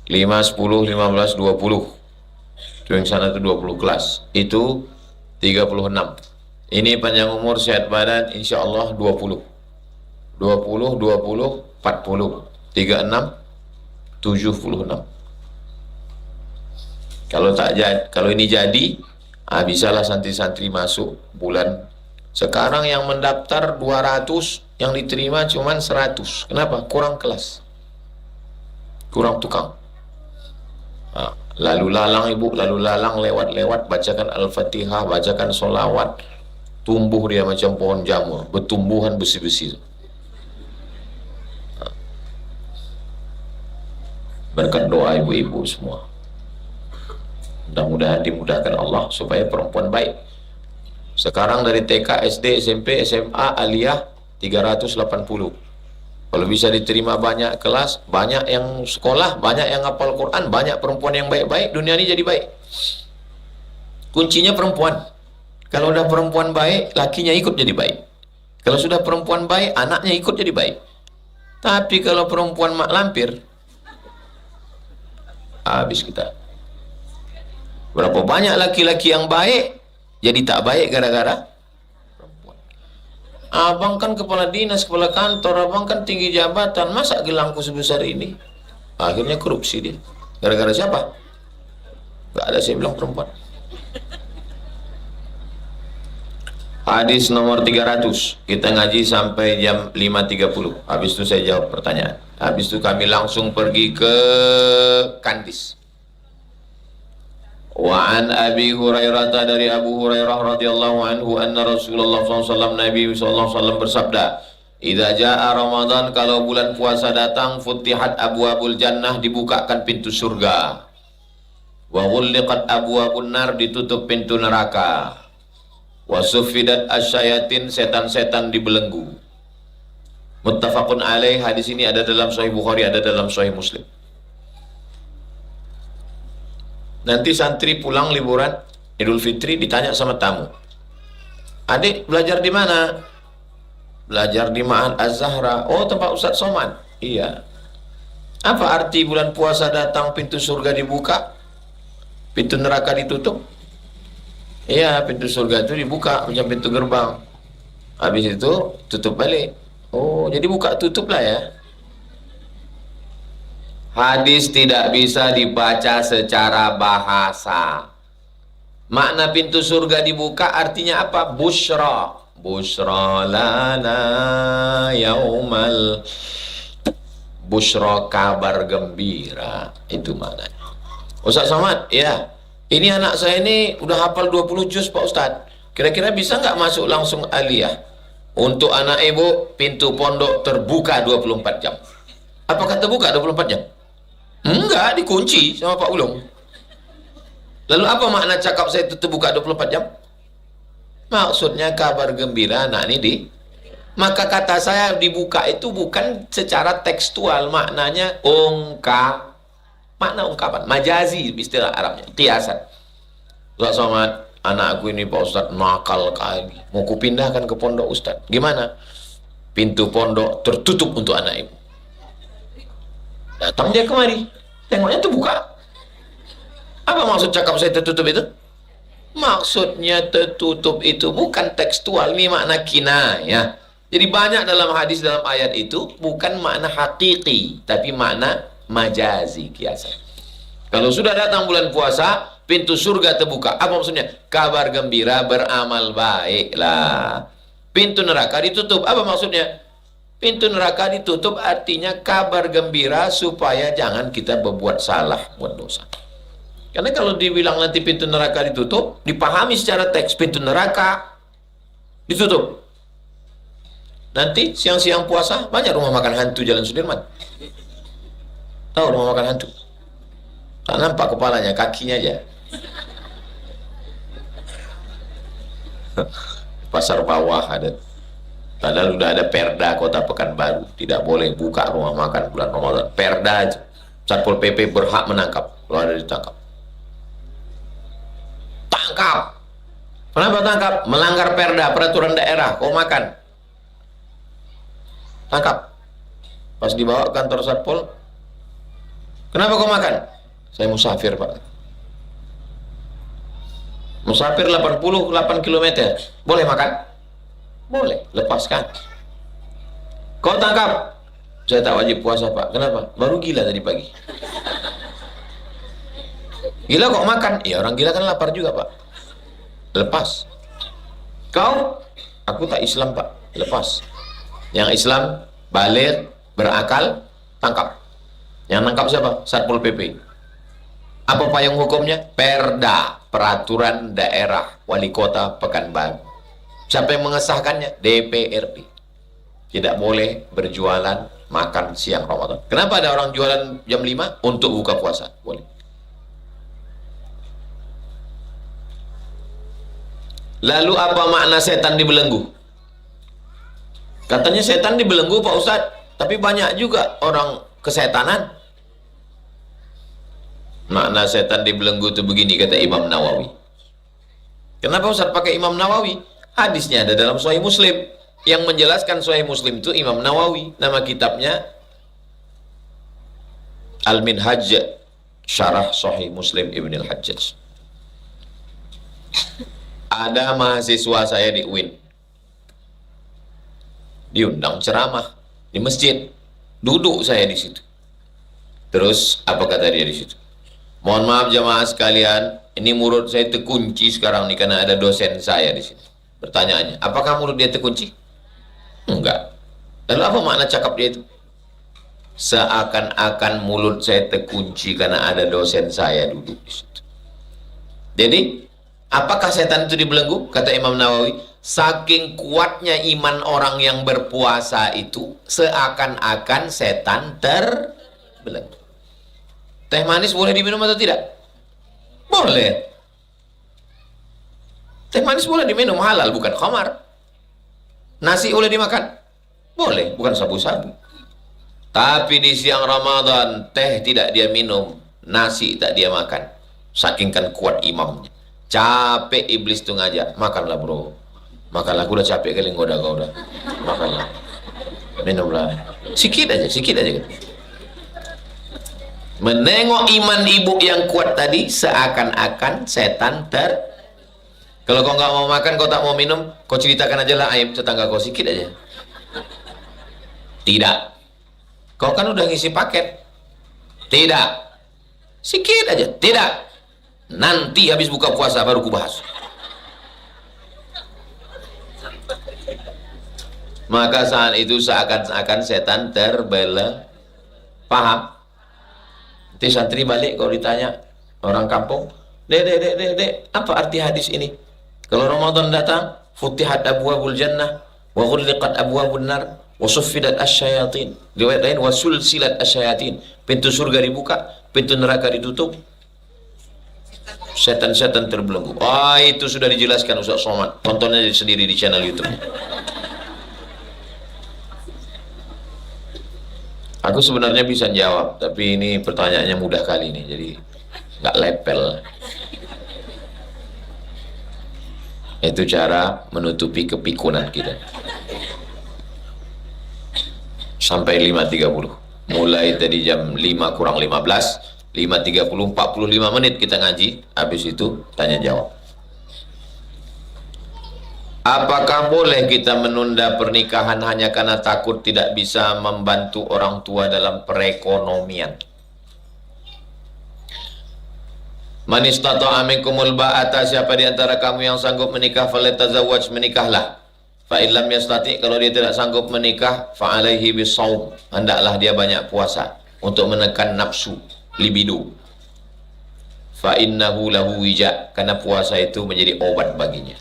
5, 10, 15, 20. Itu yang sana itu 20 kelas. Itu 36. Ini panjang umur, sehat badan, insya Allah 20. 20, 40, 36, 76. Kalau ini jadi, bisalah santri-santri masuk bulan. Sekarang yang mendaftar 200, yang diterima cuma 100. Kenapa? Kurang kelas, kurang tukang. Lalu lalang ibu, lalu lalang lewat-lewat, bacakan Al-Fatihah, bacakan sholawat, tumbuh dia macam pohon jamur, bertumbuhan besi-besi. Berkat doa ibu-ibu semua. Mudah-mudahan dimudahkan Allah supaya perempuan baik. Sekarang dari TK, SD, SMP, SMA, aliyah 380. Kalau bisa diterima banyak kelas, banyak yang sekolah, banyak yang hafal Quran, banyak perempuan yang baik-baik, dunia ini jadi baik. Kuncinya perempuan. Kalau udah perempuan baik, lakinya ikut jadi baik. Kalau sudah perempuan baik, anaknya ikut jadi baik. Tapi kalau perempuan mak lampir, habis kita. Berapa banyak laki-laki yang baik, jadi tak baik gara-gara abang kan kepala dinas, kepala kantor, abang kan tinggi jabatan, masa gelangku sebesar ini? Akhirnya korupsi dia. Gara-gara siapa? Gak ada, saya bilang perempuan. Hadis nomor 300. Kita ngaji sampai jam 5.30. Habis itu saya jawab pertanyaan. Habis itu kami langsung pergi ke Kandis. Wa an Abi Hurairah, dari Abu Hurairah radhiyallahu anhu, anna Rasulullah SAW, Nabi SAW bersabda, idza jaa Ramadan, kalau bulan puasa datang, futihat abwabul jannah, dibukakan pintu surga. Wa ghulliqat abwabun nar, ditutup pintu neraka. Wa suffidat asyayatin, setan-setan dibelenggu. Muttafaqun alaih. Hadis ini ada dalam Sahih Bukhari, ada dalam Sahih Muslim. Nanti santri pulang liburan Idul Fitri ditanya sama tamu, adik belajar di mana? Belajar di Ma'had Az-Zahra. Oh, tempat Ustaz Somad. Iya. Apa arti bulan puasa datang pintu surga dibuka, pintu neraka ditutup? Iya, pintu surga itu dibuka macam pintu gerbang, habis itu tutup balik. Oh, jadi buka tutup lah ya. Hadis tidak bisa dibaca secara bahasa. Makna pintu surga dibuka artinya apa? Busyra. Busyra lana yaumal. Busyra, kabar gembira. Itu maknanya. Ustaz Somad, ya. Ini anak saya ini udah hafal 20 juz Pak Ustaz. Kira-kira bisa nggak masuk langsung aliyah? Untuk anak ibu, pintu pondok terbuka 24 jam. Apakah terbuka 24 jam? Enggak, dikunci sama Pak Ulung. Lalu apa makna cakap saya itu terbuka 24 jam? Maksudnya kabar gembira anak ini di. Maka kata saya dibuka itu bukan secara tekstual, maknanya makna ungkapan, majazi istilah Arabnya, kiasan. Ustaz Somad, anak aku ini Pak Ustaz nakal kali, mau kupindahkan ke pondok Ustaz. Gimana? Pintu pondok tertutup untuk anak ibu. Datang dia kemari, tengoknya terbuka. Apa maksud cakap saya tertutup itu? Maksudnya tertutup itu bukan tekstual, ini makna kinayah. Jadi banyak dalam hadis, dalam ayat itu bukan makna hakiki, tapi makna majazi, kiasan. Kalau sudah datang bulan puasa, pintu surga terbuka. Apa maksudnya? Kabar gembira, beramal baiklah. Pintu neraka ditutup. Apa maksudnya? Pintu neraka ditutup artinya kabar gembira supaya jangan kita berbuat salah, buat dosa. Karena kalau dibilang nanti pintu neraka ditutup, dipahami secara teks, pintu neraka ditutup. Nanti siang-siang puasa banyak rumah makan hantu Jalan Sudirman. Tahu rumah makan hantu? Tak nampak kepalanya, kakinya aja. Pasar bawah ada. Padahal sudah ada perda Kota Pekanbaru, tidak boleh buka rumah makan bulan Ramadan. Perda aja. Satpol PP berhak menangkap kalau ada ditangkap. Tangkap. Kenapa tangkap? Melanggar perda, peraturan daerah. Kau makan, tangkap. Pas dibawa ke kantor Satpol, kenapa kau makan? Saya musafir Pak. Musafir 88 km, boleh makan? Boleh, lepaskan. Kau tangkap. Saya tak wajib puasa Pak. Kenapa? Baru gila tadi pagi. Gila kok makan? Ya orang gila kan lapar juga Pak. Lepas. Kau? Aku tak Islam Pak. Lepas. Yang Islam, baligh, berakal, tangkap. Yang tangkap siapa? Satpol PP. Apa payung hukumnya? Perda, peraturan daerah wali kota Pekanbaru. Siapa yang mengesahkannya? DPRD. Tidak boleh berjualan makan siang Ramadan. Kenapa ada orang jualan jam 5? Untuk buka puasa. Boleh. Lalu apa makna setan dibelenggu? Katanya setan dibelenggu Pak Ustadz Tapi banyak juga orang kesetanan. Makna setan dibelenggu itu begini, kata Imam Nawawi. Kenapa Ustaz pakai Imam Nawawi? Hadisnya ada dalam Sahih Muslim. Yang menjelaskan Sahih Muslim itu Imam Nawawi. Nama kitabnya Al-Minhaj Syarah Sahih Muslim Ibn Al-Hajjaj. Ada mahasiswa saya di UIN, diundang ceramah di masjid. Duduk saya di situ. Terus apa kata dia di situ? Mohon maaf jamaah sekalian, ini mulut saya terkunci sekarang nih karena ada dosen saya di sini. Pertanyaannya, apakah mulut dia terkunci? Enggak. Lalu apa makna cakap dia itu? Seakan-akan mulut saya terkunci karena ada dosen saya duduk di situ. Jadi, apakah setan itu dibelenggu? Kata Imam Nawawi, saking kuatnya iman orang yang berpuasa itu, seakan-akan setan terbelenggu. Teh manis boleh diminum atau tidak? Boleh. Teh manis boleh diminum, halal, bukan khamar. Nasi boleh dimakan? Boleh, bukan sabu-sabu. Tapi di siang Ramadan, teh tidak dia minum, nasi tak dia makan. Saking kan kuat imamnya. Capek iblis tuh ngajak, makanlah bro. Makanlah, aku udah capek kali ngoda kau udah. Makanlah. Minumlah. Sikit aja gitu. Menengok iman ibu yang kuat tadi, seakan-akan setan kalau kau nggak mau makan, kau tak mau minum, kau ceritakan aja lah aib tetangga kau sikit aja. Tidak. Kau kan udah ngisi paket. Tidak. Sikit aja. Tidak. Nanti habis buka puasa baru ku bahas. Maka saat itu seakan-akan setan terbeleng. Paham? Nanti santri balik kalau ditanya orang kampung, dek, apa arti hadis ini? Kalau Ramadan datang, futihat abwabul jannah, wa ghulliqat abwabun nar, wa suffidat asyayatin. Riwayat lain, wa sulsilat asyayatin. Pintu surga dibuka, pintu neraka ditutup. Setan-setan terbelenggu. Wah, itu sudah dijelaskan Ustaz Somad. Tontonnya sendiri di channel YouTube. Aku sebenarnya bisa jawab, tapi ini pertanyaannya mudah kali ini, jadi nggak lepel. Itu cara menutupi kepikunan kita. Sampai 5.30. Mulai tadi jam 5 kurang 15, 5.30, 45 menit kita ngaji. Habis itu tanya jawab. Apakah boleh kita menunda pernikahan hanya karena takut tidak bisa membantu orang tua dalam perekonomian? Man istata'a minkumul ba'ata, siapa di antara kamu yang sanggup menikah, falyatazawwaj, menikahlah. Fa illam yastati, kalau dia tidak sanggup menikah, fa alaihi bisawm, hendaklah dia banyak puasa untuk menekan nafsu, libido. Fa innahu lahu wija, karena puasa itu menjadi obat baginya.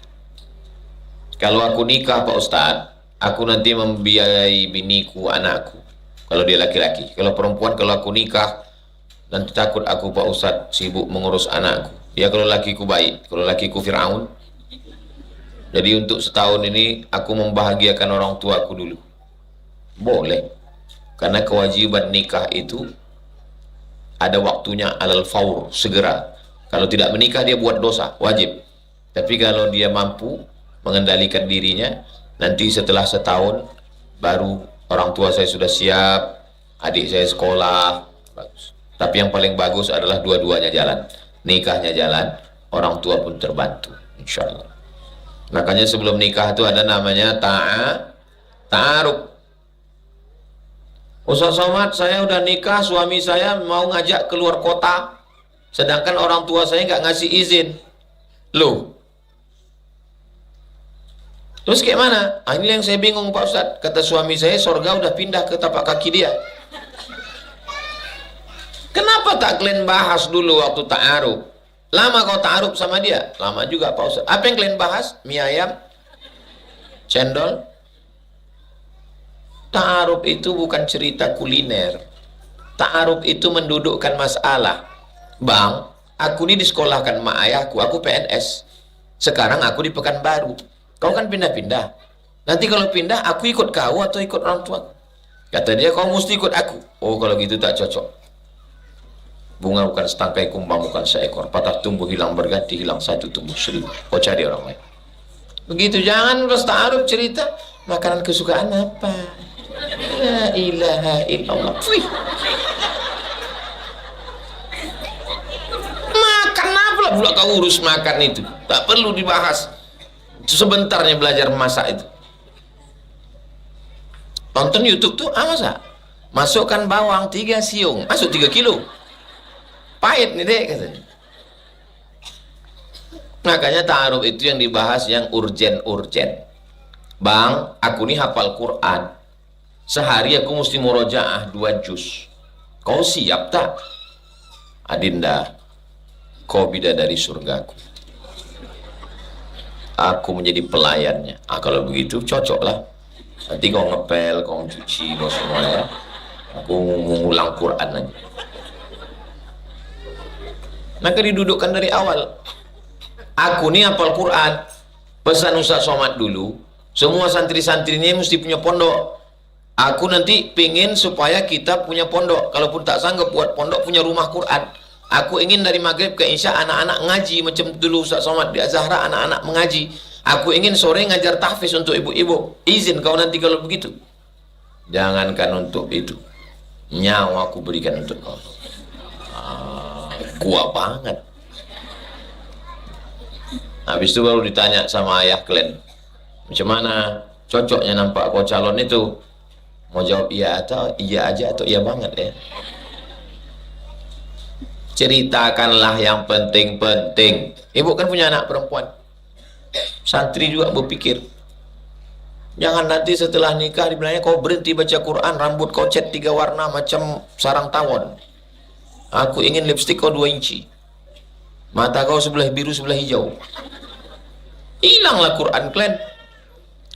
Kalau aku nikah Pak Ustadz, aku nanti membiayai biniku, anakku. Kalau dia laki-laki. Kalau perempuan, kalau aku nikah, nanti takut aku Pak Ustadz sibuk mengurus anakku. Ya kalau lakiku baik, kalau lakiku Fir'aun. Jadi untuk setahun ini aku membahagiakan orang tuaku dulu. Boleh. Karena kewajiban nikah itu ada waktunya alal faur, segera. Kalau tidak menikah dia buat dosa, wajib. Tapi kalau dia mampu mengendalikan dirinya, nanti setelah setahun baru orang tua saya sudah siap, adik saya sekolah, bagus. Tapi yang paling bagus adalah dua-duanya jalan, nikahnya jalan, orang tua pun terbantu, insya Allah. Makanya sebelum nikah itu ada namanya ta'aruf. Ustaz Somad, saya udah nikah, suami saya mau ngajak keluar kota, sedangkan orang tua saya nggak ngasih izin. Loh, terus kayak mana? Ah, ini yang saya bingung Pak Ustadz. Kata suami saya, sorga udah pindah ke tapak kaki dia. Kenapa tak kalian bahas dulu waktu ta'aruf? Lama kau ta'aruf sama dia? Lama juga Pak Ustadz. Apa yang kalian bahas? Mie ayam? Cendol? Ta'aruf itu bukan cerita kuliner. Ta'aruf itu mendudukkan masalah. Bang, aku ini disekolahkan mak ayahku, aku PNS. Sekarang aku di Pekanbaru. Kau kan pindah-pindah. Nanti kalau pindah, aku ikut kau atau ikut orang tua? Kata dia, kau mesti ikut aku. Oh, kalau gitu tak cocok. Bunga bukan setangkai, kumbang bukan seekor. Patah tumbuh hilang berganti, hilang satu tumbuh seribu. Kau cari orang lain. Begitu, jangan terus taruh cerita makanan kesukaan apa. La ilaha illallah. Wih. Makan apa lah pula kau urus makan itu? Tak perlu dibahas. Sebentarnya belajar masak itu. Tonton YouTube tuh, masak. Masukkan bawang 3 siung, masuk 3 kilo. Pahit nih dek katanya. Makanya ta'aruf itu yang dibahas yang urgen-urgen. Bang, aku nih hafal Quran. Sehari aku mesti murojaah 2 juz. Kau siap tak? Adinda, kau bidadari surgaku. Aku menjadi pelayannya. Kalau begitu cocok lah. Nanti kau ngepel, kau cuci, kau semua ya. Aku mengulang Quran aja. Maka didudukkan dari awal. Aku nih hafal Quran. Pesan Ustaz Somad dulu. Semua santri-santrinya mesti punya pondok. Aku nanti pingin supaya kita punya pondok. Kalaupun tak sanggup buat pondok, punya rumah Quran. Aku ingin dari maghrib ke isya anak-anak ngaji. Macam dulu Ustaz Somad di Azhara anak-anak mengaji. Aku ingin sore ngajar tahfiz untuk ibu-ibu. Izin kau nanti kalau begitu. Jangankan untuk itu. Nyawa aku berikan untuk kau. Kuat banget. Habis itu baru ditanya sama ayah Glenn. Macam mana cocoknya nampak kau calon itu? Mau jawab iya atau iya aja atau iya banget ya? Ceritakanlah yang penting-penting. Ibu kan punya anak perempuan. Santri juga berpikir. Jangan nanti setelah nikah dibilangnya kau berhenti baca Quran, rambut kau cat 3 warna macam sarang tawon. Aku ingin lipstik kau 2 inci. Mata kau sebelah biru sebelah hijau. Hilanglah Quran kalian.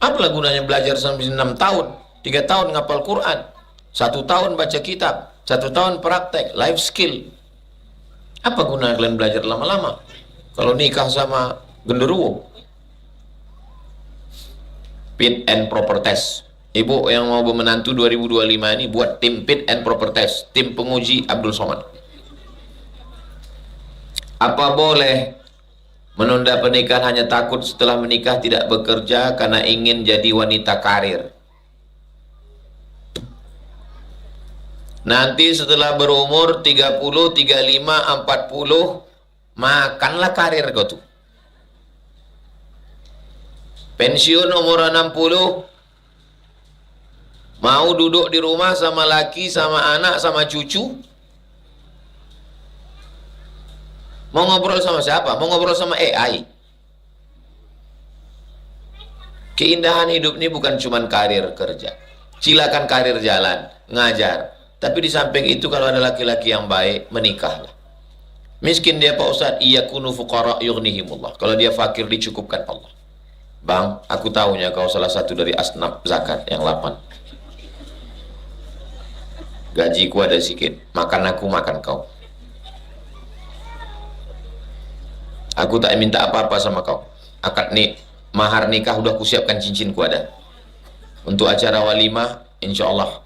Apalah gunanya belajar sampai 6 tahun, 3 tahun ngapal Quran, 1 tahun baca kitab, 1 tahun praktek, life skill. Apa guna kalian belajar lama-lama? Kalau nikah sama genderuwo. Fit and proper test. Ibu yang mau menantu 2025 ini buat tim fit and proper test, tim penguji Abdul Somad. Apa boleh menunda pernikahan hanya takut setelah menikah tidak bekerja karena ingin jadi wanita karir? Nanti setelah berumur 30, 35, 40, makanlah karir kau tuh. Pensiun umur 60, mau duduk di rumah sama laki, sama anak, sama cucu. Mau ngobrol sama siapa? Mau ngobrol sama AI. Keindahan hidup ini bukan cuma karir kerja. Silakan karir jalan, ngajar. Tapi di samping itu kalau ada laki-laki yang baik, menikahlah. Miskin dia Pak Ustadz, iyakunu fuqara yughnihimullah. Kalau dia fakir dicukupkan Allah. Bang, aku tahunya kau salah satu dari asnaf zakat yang 8. Gajiku ada sedikit, makan aku, makan kau. Aku tak minta apa-apa sama kau. Akad mahar nikah udah kusiapkan, cincinku ada. Untuk acara walimah, insya Allah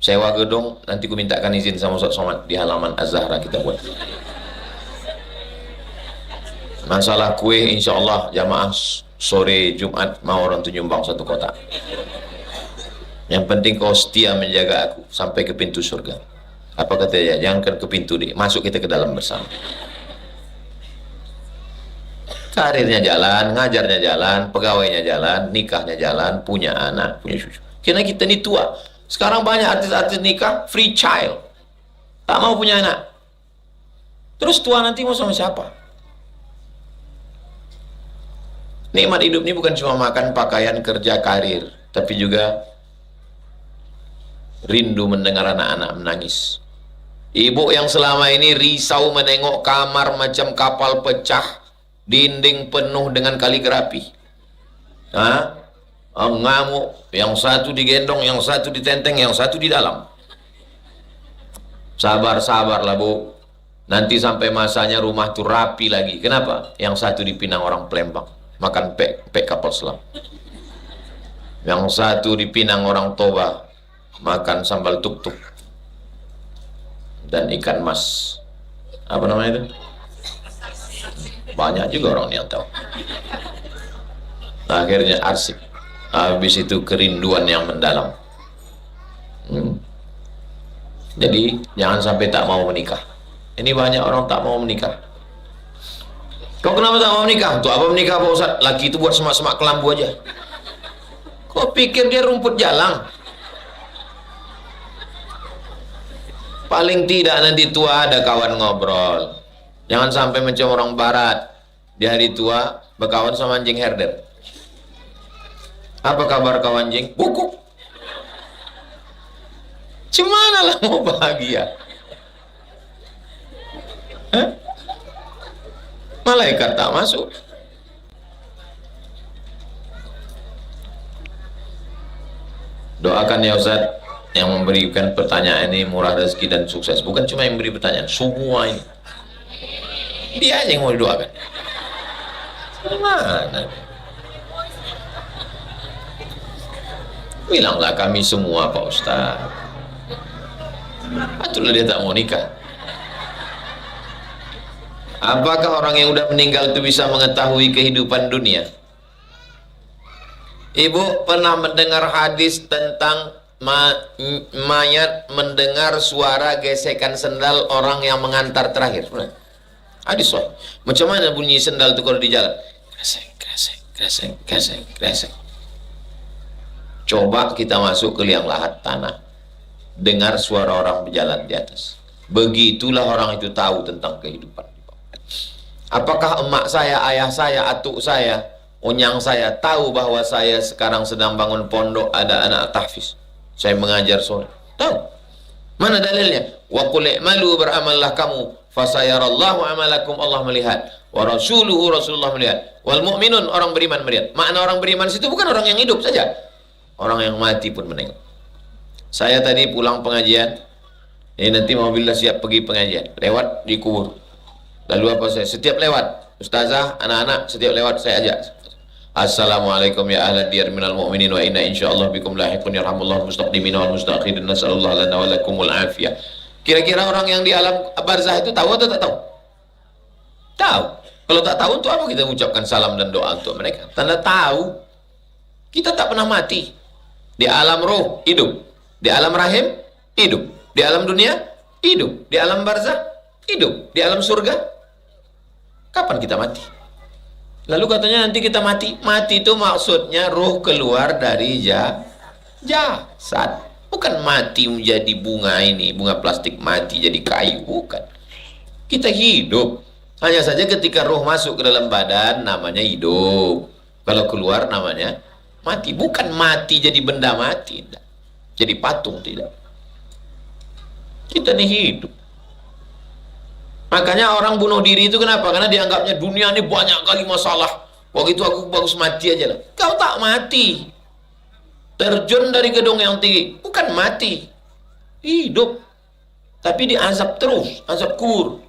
sewa gedung, nanti ku mintakan izin sama Ustaz Somad di halaman Az-Zahra kita buat. Masalah kue, insya Allah jamaah sore Jumat mau orang tuh nyumbang 1 kotak. Yang penting kau setia menjaga aku sampai ke pintu surga. Apa katanya? Jangan ke pintu deh, masuk kita ke dalam bersama. Karirnya jalan, ngajarnya jalan, pegawainya jalan, nikahnya jalan, punya anak, punya cucu. Karena kita ini tua. Sekarang banyak artis-artis nikah free child, tak mau punya anak. Terus tua nanti mau sama siapa? Nikmat hidup ini bukan cuma makan, pakaian, kerja, karir, tapi juga rindu mendengar anak-anak menangis. Ibu yang selama ini risau menengok kamar macam kapal pecah, dinding penuh dengan kaligrafi. Ngamuk, yang satu digendong, yang satu ditenteng, yang satu di dalam. Sabar-sabarlah Bu, nanti sampai masanya rumah tuh rapi lagi. Kenapa? Yang satu dipinang orang Palembang, makan pek kapal selam. Yang satu dipinang orang Toba, makan sambal tuk-tuk dan ikan mas. Apa namanya itu? Banyak juga orang yang tahu. Akhirnya arsip. Habis itu kerinduan yang mendalam. Jadi jangan sampai tak mau menikah. Ini banyak orang tak mau menikah. Kau kenapa tak mau menikah? Untuk apa menikah Pak Ustaz? Laki itu buat semak-semak kelambu aja. Kau pikir dia rumput jalang? Paling tidak nanti tua ada kawan ngobrol. Jangan sampai macam orang barat di hari tua berkawan sama anjing herder. Apa kabar kawan anjing? Bukuk. Gimana lah mau bahagia? Hah? Malaikat tak masuk. Doakan ya Ustaz yang memberikan pertanyaan ini murah rezeki dan sukses. Bukan cuma yang beri pertanyaan, semua ini. Dia aja yang mau didoakan. Mana? Bilanglah kami semua Pak Ustaz. Itulah dia tak mau nikah. Apakah orang yang udah meninggal itu bisa mengetahui kehidupan dunia? Ibu pernah mendengar hadis tentang mayat mendengar suara gesekan sendal orang yang mengantar terakhir? Hadis soal. Macam mana bunyi sendal itu kalau di jalan? Kresek, kresek, kresek, kresek, kresek. Coba kita masuk ke liang lahat tanah, dengar suara orang berjalan di atas. Begitulah orang itu tahu tentang kehidupan. Apakah emak saya, ayah saya, atuk saya, onyang saya tahu bahwa saya sekarang sedang bangun pondok, ada anak tahfiz, saya mengajar sore? Tahu. Mana dalilnya? Wa qul i'malu, beramallah kamu, fasayarallahu amalakum, Allah melihat, wa rasuluhu, Rasulullah melihat, wal mu'minun, orang beriman melihat. Makna orang beriman situ bukan orang yang hidup saja, orang yang mati pun menengok. Saya tadi pulang pengajian, ini nanti mobilnya siap pergi pengajian, lewat di kubur. Lalu apa saya? Setiap lewat, ustazah, anak-anak, setiap lewat saya ajak. Assalamualaikum ya ahla diyar minal mu'minin wa inna insyaallah bikum lahiqun yarhamullahu mustaqdimin wal mustaakhirin, nasallallahu lana wa lakumul afiyah. Kira-kira orang yang di alam barzah itu tahu atau tak tahu? Tahu. Kalau tak tahu, untuk apa kita mengucapkan salam dan doa untuk mereka? Tanda tahu. Kita tak pernah mati. Di alam roh hidup, di alam rahim hidup, di alam dunia hidup, di alam barzah hidup, di alam surga. Kapan kita mati? Lalu katanya nanti kita mati. Mati itu maksudnya roh keluar dari jasad. Bukan mati menjadi bunga ini, bunga plastik mati jadi kayu, bukan. Kita hidup. Hanya saja ketika roh masuk ke dalam badan namanya hidup. Kalau keluar namanya mati. Bukan mati jadi benda mati, tidak. Jadi patung, tidak. Kita ini hidup. Makanya orang bunuh diri itu kenapa? Karena dianggapnya dunia ini banyak kali masalah. Waktu itu aku bagus mati aja lah. Kau tak mati. Terjun dari gedung yang tinggi. Bukan mati. Hidup. Tapi diazab terus. Azab kubur.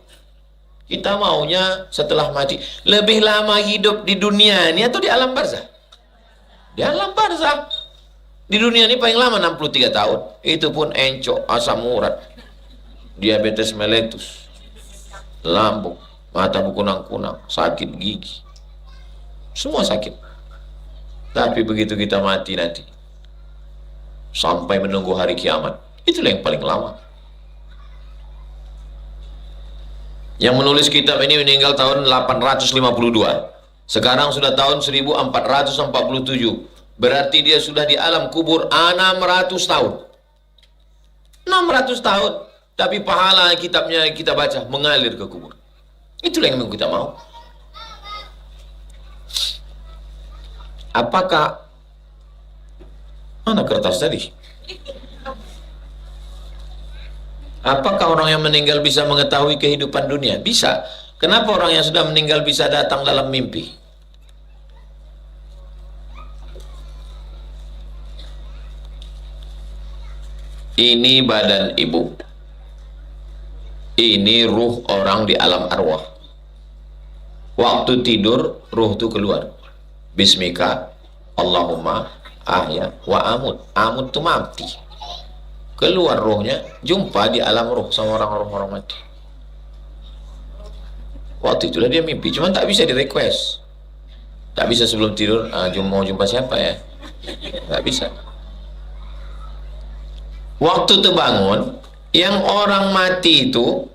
Kita maunya setelah mati. Lebih lama hidup di dunia ini atau di alam barzah? Di alam barzah. Di dunia ini paling lama 63 tahun. Itu pun encok, asam urat, diabetes mellitus, lambung, mata berkunang-kunang, sakit gigi, semua sakit. Tapi begitu kita mati nanti, sampai menunggu hari kiamat, itulah yang paling lama. Yang menulis kitab ini meninggal tahun 852, sekarang sudah tahun 1447, berarti dia sudah di alam kubur 600 tahun. 600 tahun. Tapi pahala kitabnya kita baca mengalir ke kubur. Itulah yang kita mau. Apakah mana kertas tadi? Apakah orang yang meninggal bisa mengetahui kehidupan dunia? Bisa. Kenapa orang yang sudah meninggal bisa datang dalam mimpi? Ini badan ibu. Ini ruh orang di alam arwah. Waktu tidur ruh itu keluar. Bismika Allahumma ahya wa amut. Amut itu mati. keluar rohnya, jumpa di alam roh sama orang-orang mati. Waktu itulah dia mimpi, cuman tak bisa di request, tak bisa sebelum tidur, mau jumpa siapa ya, tak bisa. Waktu terbangun, yang orang mati itu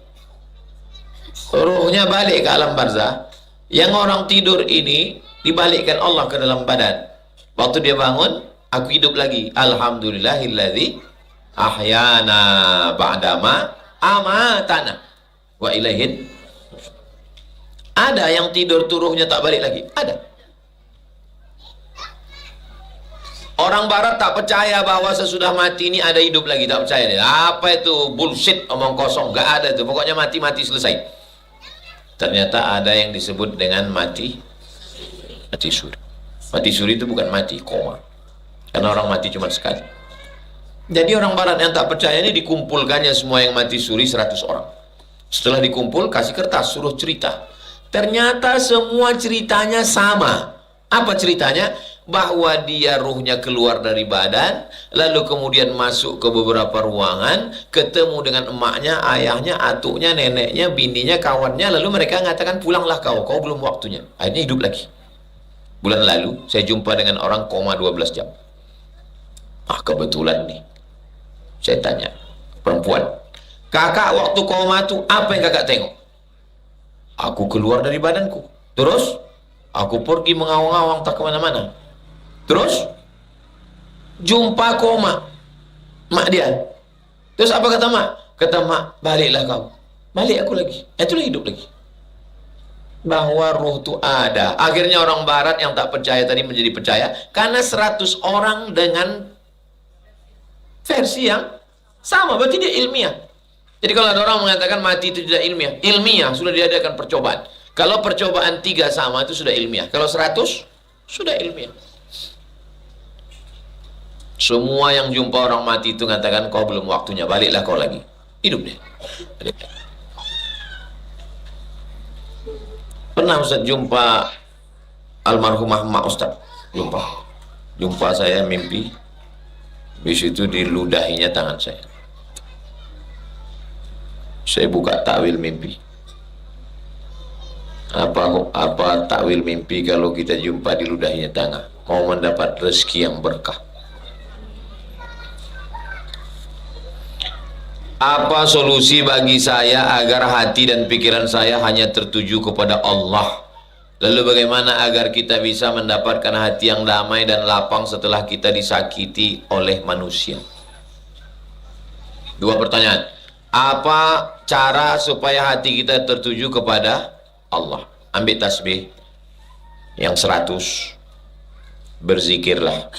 rohnya balik ke alam barzah, yang orang tidur ini dibalikkan Allah ke dalam badan. Waktu dia bangun, aku hidup lagi. Alhamdulillahilladzi ahyana ba'dama amatana wa ilaihin. Ada yang tidur turuhnya tak balik lagi, ada. Orang barat tak percaya bahwa sesudah mati ini ada hidup lagi, tak percaya dia. Apa itu bullshit, omong kosong, gak ada itu. Pokoknya mati selesai. Ternyata ada yang disebut dengan mati suri. Mati suri itu bukan mati, koma. Karena orang mati cuma sekali. Jadi orang barat yang tak percaya ini dikumpulkannya semua yang mati suri 100 orang. Setelah dikumpul, kasih kertas, suruh cerita. Ternyata semua ceritanya sama. Apa ceritanya? Bahwa dia ruhnya keluar dari badan, lalu kemudian masuk ke beberapa ruangan, ketemu dengan emaknya, ayahnya, atuknya, neneknya, bininya, kawannya, lalu mereka mengatakan, pulanglah kau belum waktunya. Akhirnya hidup lagi. Bulan lalu saya jumpa dengan orang koma 12 jam. Kebetulan nih, saya tanya perempuan, kakak waktu koma tuh apa yang kakak tengok? Aku keluar dari badanku, terus aku pergi mengawang-awang tak kemana-mana, terus jumpa koma mak dia. Terus apa kata mak? Kata mak, baliklah kau. Balik aku lagi, itulah hidup lagi. Bahwa roh itu ada. Akhirnya orang barat yang tak percaya tadi menjadi percaya, karena 100 orang dengan versi yang sama, berarti dia ilmiah. Jadi kalau ada orang mengatakan mati itu tidak ilmiah sudah diadakan percobaan. Kalau percobaan 3 sama itu sudah ilmiah. Kalau 100 sudah ilmiah. Semua yang jumpa orang mati itu mengatakan, kau belum waktunya, baliklah kau lagi. Hidup deh. Pernah Ustaz jumpa almarhumah mak Ustaz. Jumpa saya mimpi. Bis itu diludahinya tangan saya. Saya buka takwil mimpi. Apa takwil mimpi kalau kita jumpa diludahinya tangan? Mau mendapat rezeki yang berkah. Apa solusi bagi saya agar hati dan pikiran saya hanya tertuju kepada Allah? Lalu bagaimana agar kita bisa mendapatkan hati yang damai dan lapang setelah kita disakiti oleh manusia? 2 pertanyaan. Apa cara supaya hati kita tertuju kepada Allah? Ambil tasbih yang 100, berzikirlah.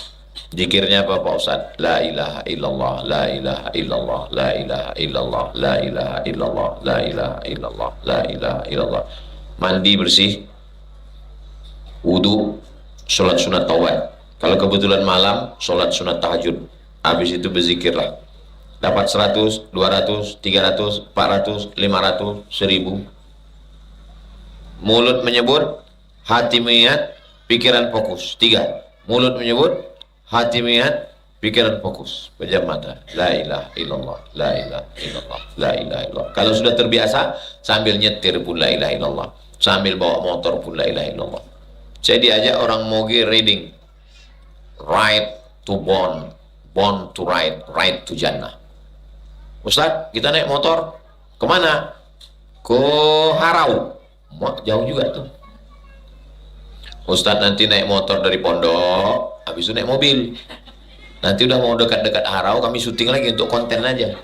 Zikirnya apa Pak Ustaz? La ilaha illallah, la ilaha illallah, la ilaha illallah, la ilaha illallah, la ilaha illallah, la ilaha illallah. Mandi bersih, wudu, sholat sunat taubat. Kalau kebetulan malam, sholat sunat tahajud. Habis itu berzikirlah. Dapat 100, 200, 300, 400, 500, 1000. Mulut menyebut, hati mengingat, pikiran fokus. 3. Mulut menyebut, hati mengingat, pikiran fokus. Pejam mata. La ilaha illallah, la ilaha illallah, la ilaha illallah. Kalau sudah terbiasa, sambil nyetir pun la ilaha illallah, sambil bawa motor pun la ilaha illallah. Saya diajak orang Moge reading, ride to born, born to ride to Jannah. Ustaz, kita naik motor kemana? Ke Harau. Jauh juga tuh. Ustaz, nanti naik motor dari pondok, habis itu naik mobil. Nanti udah mau dekat-dekat Harau, kami syuting lagi untuk konten aja.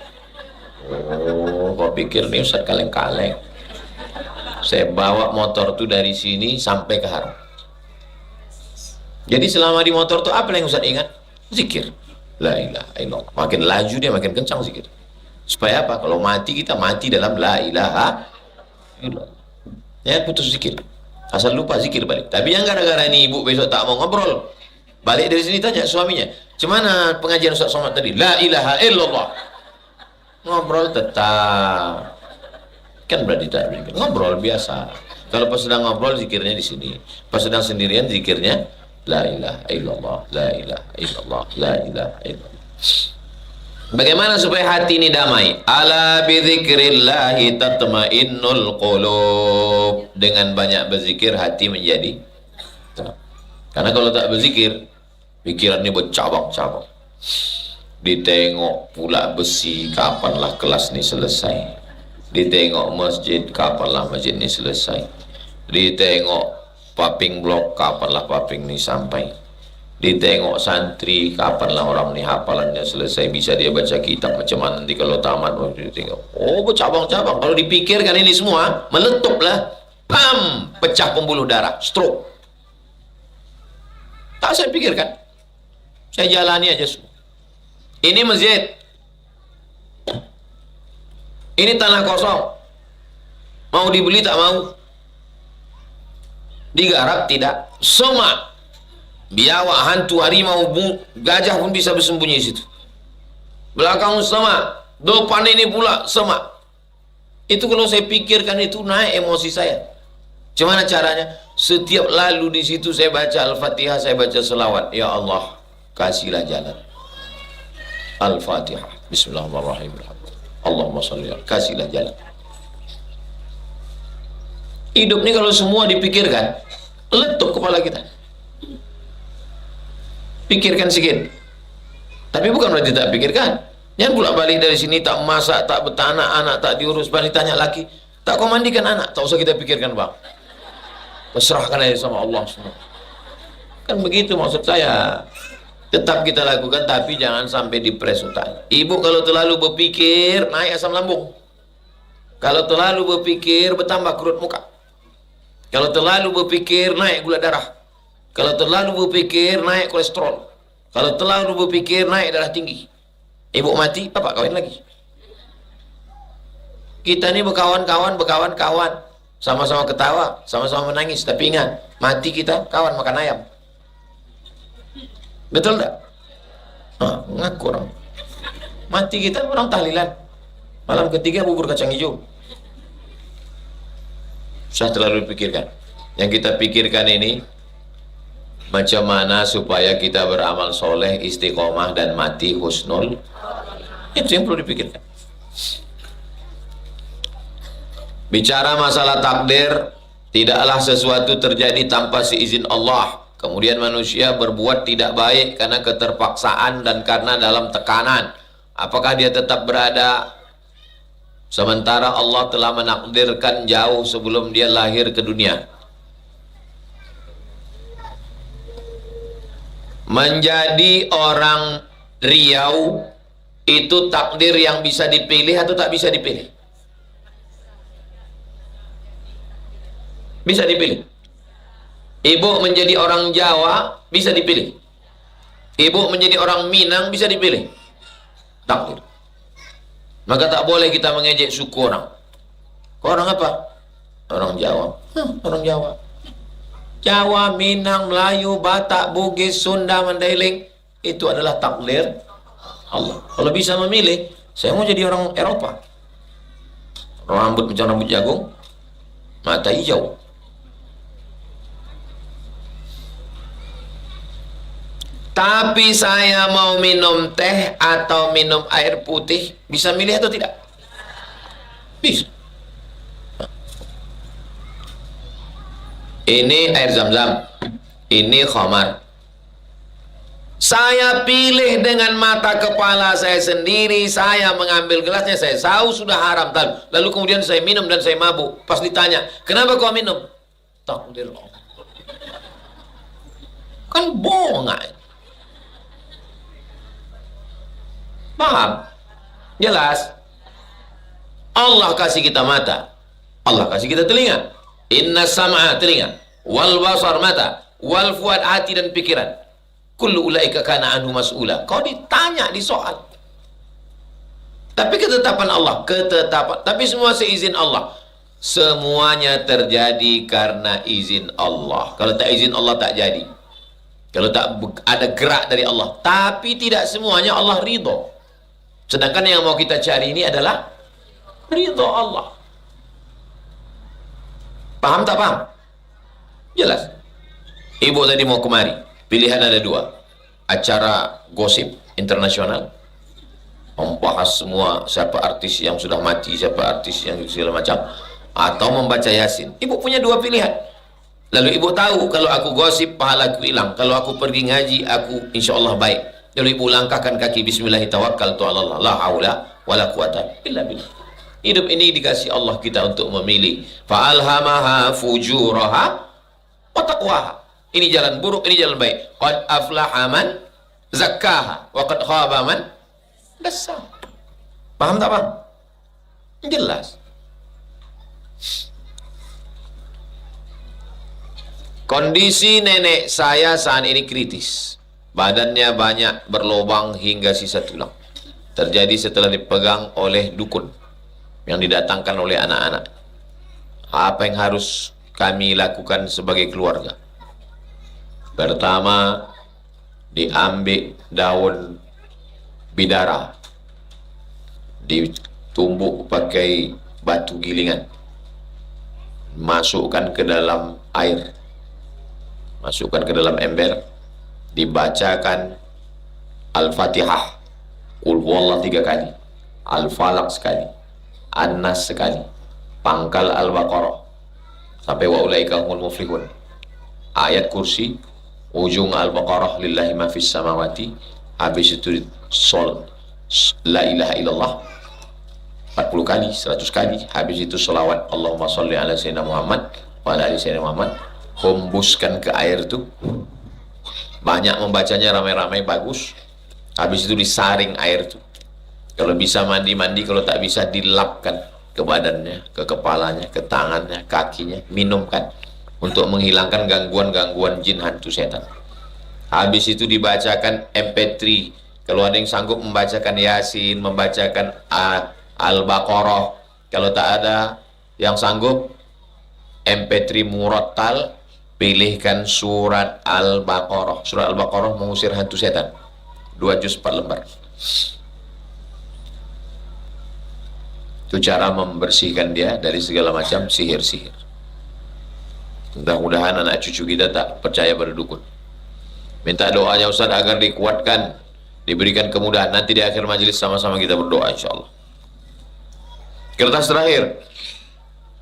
Oh, kok pikir nih Ustaz kaleng-kaleng. Saya bawa motor tuh dari sini sampai ke Harau. Jadi selama di motor tuh apa yang Ustaz ingat? Zikir. La ilaha illallah. Makin laju dia makin kencang zikir. Supaya apa? Kalau mati kita mati dalam la ilaha illallah. Ya, putus zikir. Asal lupa zikir balik. Tapi yang gara-gara ini ibu besok tak mau ngobrol, balik dari sini tanya suaminya, "Cemana pengajian Ustaz Somad tadi?" La ilaha illallah. Ngobrol tetap. Kan berarti tak zikir. Ngobrol biasa. Kalau pas sedang ngobrol zikirnya di sini. Pas sedang sendirian zikirnya la ilaha illallah, la ilaha illallah, la ilaha illallah. Bagaimana supaya hati ini damai? Ala bidzikrillahi tatmainnul qulub. Dengan banyak berzikir hati menjadi tenang. Karena kalau tak berzikir, pikiran ini bercabang-cabang. Ditengok pula besi, kapanlah kelas ini selesai. Ditengok masjid, kapanlah masjid ini selesai. Ditengok paping blok, kapanlah paping ini sampai. Ditengok santri, kapanlah orang ini hafalannya selesai, bisa dia baca kitab macam mana nanti kalau tamat. Oh, bercabang-cabang. Kalau dipikirkan ini semua, meletuplah, pam, pecah pembuluh darah, stroke. Tak saya pikirkan, saya jalani aja semua. Ini masjid, ini tanah kosong, mau dibeli tak mau, digarap tidak, semak, biawak, hantu, harimau, gajah pun bisa bersembunyi di situ. Belakang semak, depan ini pula semak. Itu kalau saya pikirkan itu naik emosi saya. Gimana caranya? Setiap lalu di situ saya baca Al-Fatihah, saya baca selawat. Ya Allah, kasihlah jalan. Al-Fatihah. Bismillahirrahmanirrahim. Allahumma sholli ala, kasihlah jalan. Hidup ini kalau semua dipikirkan, letup kepala kita. Pikirkan sedikit. Tapi bukan berarti tak pikirkan. Jangan pula balik dari sini tak masak, tak betanak, anak tak diurus, balik tanya lagi, tak kau mandikan anak, tak usah kita pikirkan bang. Serahkan aja sama Allah semua. Kan begitu maksud saya. Tetap kita lakukan, tapi jangan sampai depres utang. Ibu kalau terlalu berpikir, naik asam lambung. Kalau terlalu berpikir, bertambah kerut muka. Kalau terlalu berpikir, naik gula darah. Kalau terlalu berpikir, naik kolesterol. Kalau terlalu berpikir, naik darah tinggi. Ibu mati, bapak kawin lagi. Kita ini berkawan-kawan, sama-sama ketawa, sama-sama menangis. Tapi ingat, mati kita kawan makan ayam. Betul tak? Ngaku orang. Mati kita orang tahlilan. Malam ketiga bubur kacang hijau. Sudah terlalu dipikirkan. Yang kita pikirkan ini, macam mana supaya kita beramal soleh, istiqomah, dan mati husnul. Itu yang perlu dipikirkan. Bicara masalah takdir, tidaklah sesuatu terjadi tanpa seizin Allah. Kemudian manusia berbuat tidak baik karena keterpaksaan dan karena dalam tekanan. Apakah dia tetap berada? Sementara Allah telah menakdirkan jauh sebelum dia lahir ke dunia. Menjadi orang Riau itu takdir yang bisa dipilih atau tak bisa dipilih? Bisa dipilih. Ibu menjadi orang Jawa bisa dipilih. Ibu menjadi orang Minang bisa dipilih. Takdir. Maka tak boleh kita mengejek suku orang. Kau orang apa? Orang Jawa. Orang Jawa. Jawa, Minang, Melayu, Batak, Bugis, Sunda, Mandailing, itu adalah takdir Allah. Kalau bisa memilih, saya mau jadi orang Eropa. Rambut macam rambut jagung, mata hijau. Tapi saya mau minum teh atau minum air putih, bisa milih atau tidak? Bisa. Ini air zam-zam, ini khamar. Saya pilih dengan mata kepala saya sendiri, saya mengambil gelasnya, saya tahu sudah haram. Lalu kemudian saya minum dan saya mabuk. Pas ditanya, kenapa kau minum? Takdir Allah. Kan bohong. Paham? Jelas? Allah kasih kita mata, Allah kasih kita telinga. Inna sam'a telinga, wal basar mata, wal fuad hati dan pikiran. Kullu ulaika kana anhu mas'ula. Kau ditanya, disoal. Tapi ketetapan Allah, ketetapan. Tapi semua seizin Allah. Semuanya terjadi karena izin Allah. Kalau tak izin Allah tak jadi. Kalau tak ada gerak dari Allah. Tapi tidak semuanya Allah ridho. Sedangkan yang mau kita cari ini adalah ridho Allah. Paham tak paham? Jelas. Ibu tadi mau kemari. Pilihan ada dua. Acara gosip internasional membahas semua siapa artis yang sudah mati, siapa artis yang segala macam, atau membaca Yasin. Ibu punya dua pilihan. Lalu ibu tahu kalau aku gosip pahalaku hilang, kalau aku pergi ngaji aku insya Allah baik. Lalu ibu langkahkan kaki bismillahirrahmanirrahim, la haula wala quwata illa billah. Hidup ini dikasih Allah kita untuk memilih. Fa'alhamaha fujuraha wa taqwaha. Ini jalan buruk, ini jalan baik. Qad aflaha man zakkaha wa qad khaba man dassaha. Paham tak paham? Jelas. Kondisi nenek saya saat ini kritis. Badannya banyak berlubang hingga sisa tulang. Terjadi setelah dipegang oleh dukun yang didatangkan oleh anak-anak. Apa yang harus kami lakukan sebagai keluarga? Pertama, diambil daun bidara, ditumbuk pakai batu gilingan, masukkan ke dalam air, masukkan ke dalam ember, dibacakan Al-Fatihah, Qul huwallah 3 kali, Al-Falaq sekali, An-Nas sekali, pangkal Al-Baqarah sampai wa ulaika humul muflihun, ayat kursi, ujung Al-Baqarah lillahi ma fis samawati, habis itu la ilaha illallah 40 kali, 100 kali, habis itu selawat Allahumma sholli ala sayyidina Muhammad wa ala ali sayyidina Muhammad. Hembuskan ke air itu, banyak membacanya, ramai-ramai, bagus. Habis itu disaring air itu, kalau bisa mandi-mandi, kalau tak bisa dilapkan ke badannya, ke kepalanya, ke tangannya, kakinya, minumkan untuk menghilangkan gangguan-gangguan jin, hantu, setan. Habis itu dibacakan MP3, kalau ada yang sanggup membacakan Yasin, membacakan Al-Baqarah. Kalau tak ada yang sanggup, MP3 murattal, pilihkan surat Al-Baqarah. Surat Al-Baqarah mengusir hantu setan, 2 juz 4 lembar. Itu cara membersihkan dia dari segala macam sihir-sihir. Mudah-mudahan anak cucu kita tak percaya pada dukun. Minta doanya Ustaz agar dikuatkan, diberikan kemudahan. Nanti di akhir majelis sama-sama kita berdoa insyaallah. Kertas terakhir.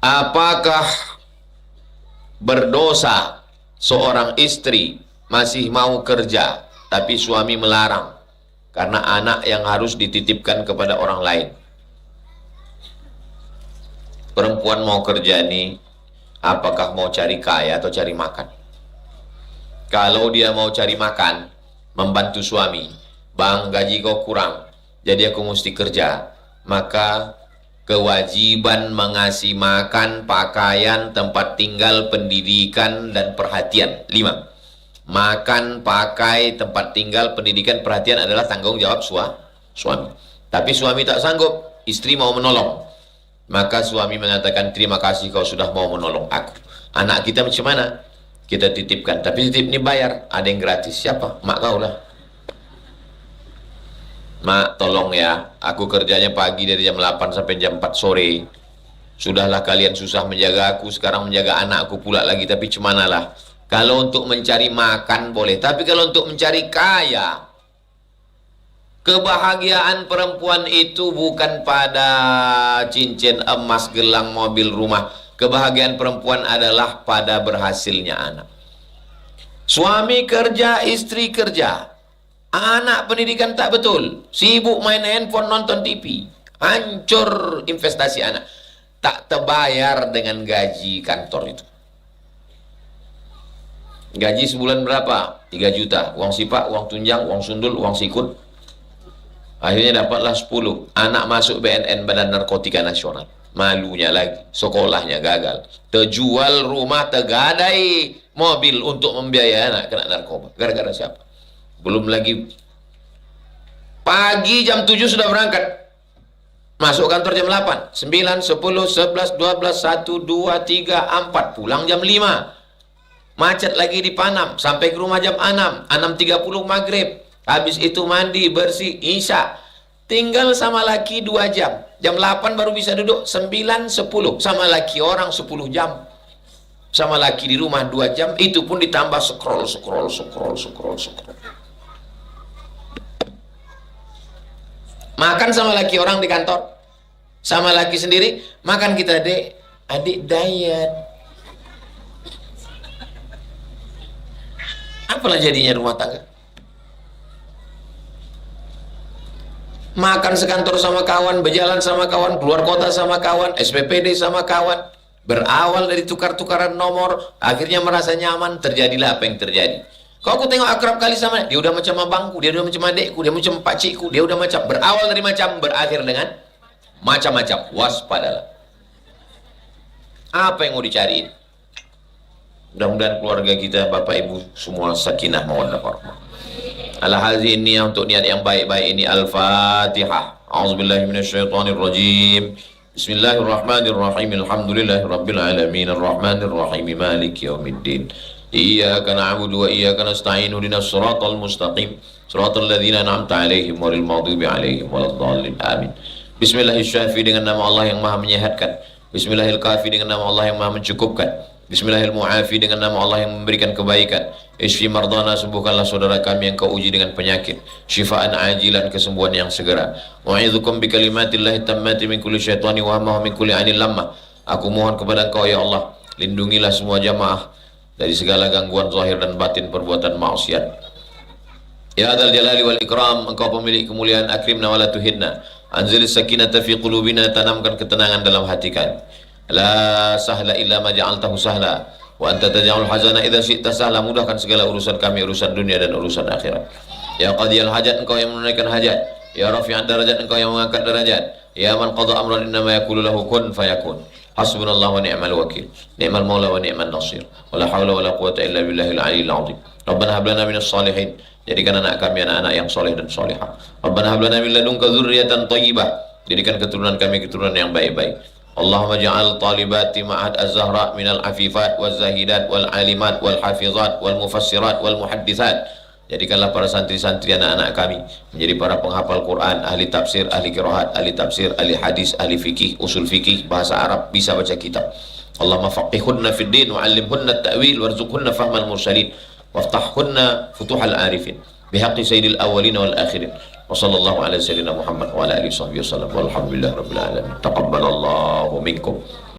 Apakah berdosa seorang istri masih mau kerja tapi suami melarang karena anak yang harus dititipkan kepada orang lain? Perempuan mau kerja ini, apakah mau cari kaya atau cari makan? Kalau dia mau cari makan, membantu suami, bang gaji kau kurang, jadi aku mesti kerja, maka kewajiban mengasih makan, pakaian, tempat tinggal, pendidikan, dan perhatian. 5. Makan, pakai, tempat tinggal, pendidikan, perhatian adalah tanggung jawab suami. Tapi suami tak sanggup, istri mau menolong, maka suami mengatakan, terima kasih kau sudah mau menolong aku. Anak kita macam mana? Kita titipkan, tapi titip ini bayar. Ada yang gratis, siapa? Mak kau lah. Mak tolong ya, aku kerjanya pagi dari jam 8 sampai jam 4 sore. Sudahlah kalian susah menjaga aku, sekarang menjaga anakku pula lagi. Tapi cemana lah. Kalau untuk mencari makan boleh, tapi kalau untuk mencari kaya, kebahagiaan perempuan itu bukan pada cincin emas, gelang, mobil, rumah. Kebahagiaan perempuan adalah pada berhasilnya anak. Suami kerja, istri kerja, anak pendidikan tak betul, sibuk main handphone, nonton TV, hancur investasi anak, tak terbayar dengan gaji kantor itu. Gaji sebulan berapa? 3 juta, uang sipak, uang tunjang, uang sundul, uang sikut. Akhirnya dapatlah 10. Anak masuk BNN, Badan Narkotika Nasional. Malunya lagi, sekolahnya gagal, terjual rumah, tergadai mobil untuk membiayai anak kena narkoba. Gara-gara siapa? Belum lagi pagi jam 7 sudah berangkat, masuk kantor jam 8, 9, 10, 11, 12, 1, 2, 3, 4, pulang jam 5. Macet lagi di Panam, sampai ke rumah jam 6, 6.30 maghrib. Habis itu mandi, bersih, isya. Tinggal sama laki 2 jam. Jam 8 baru bisa duduk, 9, 10. Sama laki orang 10 jam. Sama laki di rumah 2 jam. Itu pun ditambah scroll. Makan sama laki orang di kantor, sama laki sendiri, makan kita dek, adik diet. Apalah jadinya rumah tangga? Makan sekantor sama kawan, berjalan sama kawan, keluar kota sama kawan, SPPD sama kawan, berawal dari tukar-tukaran nomor, akhirnya merasa nyaman, terjadilah apa yang terjadi. Kalau aku tengok akrab kali sama dia, udah macam abangku, dia udah macam adekku, dia macam pakcikku, dia udah macam, berawal dari macam, berakhir dengan macam-macam. Waspadalah. Apa yang mau dicariin? Mudah-mudahan keluarga kita, bapak ibu semua sakinah mawaddah warahmah. Ala hadhihi niyyah, untuk niat yang baik-baik ini. Al-Fatihah. A'udzubillahi minasyaitonirrajim. Bismillahirrahmanirrahim. Alhamdulillahirabbil alamin, arrahmanirrahim, maliki yaumiddin. Iyyaka na'budu wa iyyaka nasta'in. Ihdinas siratal mustaqim, siratal ladzina an'amta 'alaihim ghairil maghdubi 'alaihim waladdallin. Amin. Bismillahirrahmanirrahim, dengan nama Allah yang Maha menyehatkan. Bismillahirrahmanirrahim, dengan nama Allah yang Maha mencukupkan. Bismillahirrahmanirrahim, dengan nama Allah yang memberikan kebaikan. Isfi mardana, sembuhkanlah saudara kami yang kau uji dengan penyakit. Syifaan ajilan, kesembuhan yang segera. Wa'idzukum bi kalimatillahi tammati min kulli syaitani wa hamma min kulli 'ainil lamma. Aku mohon kepada Engkau ya Allah, lindungilah semua jamaah dari segala gangguan zahir dan batin perbuatan maksiat. Ya Dzal Jalali wal Ikram, Engkau pemilik kemuliaan, akrimna wa la tuhinna. Anzilis sakinata fi qulubina, tanamkan ketenangan dalam hati kami. La sahla illa ma ja'altahu sahla wa anta taj'alul hazana idza syi'ta sahla. Mudahkan segala urusan kami, urusan dunia dan urusan akhirat. Ya qadiyal hajat, Engkau yang menunaikan hajat. Ya rafi'ad darajat, Engkau yang mengangkat derajat. Ya man qada amran innama yaqulu lahu kun fayakun. Hasbunallahu wa ni'mal wakil, ni'mal maula wa ni'man nasir. Wala haula wala quwwata illa billahil aliyyil azim. Rabbana hab lana minas salihin, jadikan anak kami anak-anak yang soleh dan solehah. Rabbana hab lana min ladunka dzurriyyatan thayyibah, jadikan keturunan kami keturunan yang baik-baik. Allahumma ja'al talibati ma'had az-Zahra minal afifat wal zahidat wal alimat wal hafizat wal mufassirat wal muhaddithat. Jadikanlah para santri-santri anak-anak kami menjadi para penghafal Quran, ahli tafsir, ahli qiraat, ahli tafsir, ahli hadis, ahli fikih, usul fikih, bahasa Arab, bisa baca kitab. Allahumma faqihhunna fid din wa 'allimhunna at-ta'wil warzuqhunna fahmal mursalin waftahhunna futuhal arifin bihaqqi sayyidil awwalin wal akhirin. Wa sallallahu ala sayyidina Muhammad wa ala alihi wasallam. Walhamdulillahirabbil alamin. Taqabbalallahu minkum.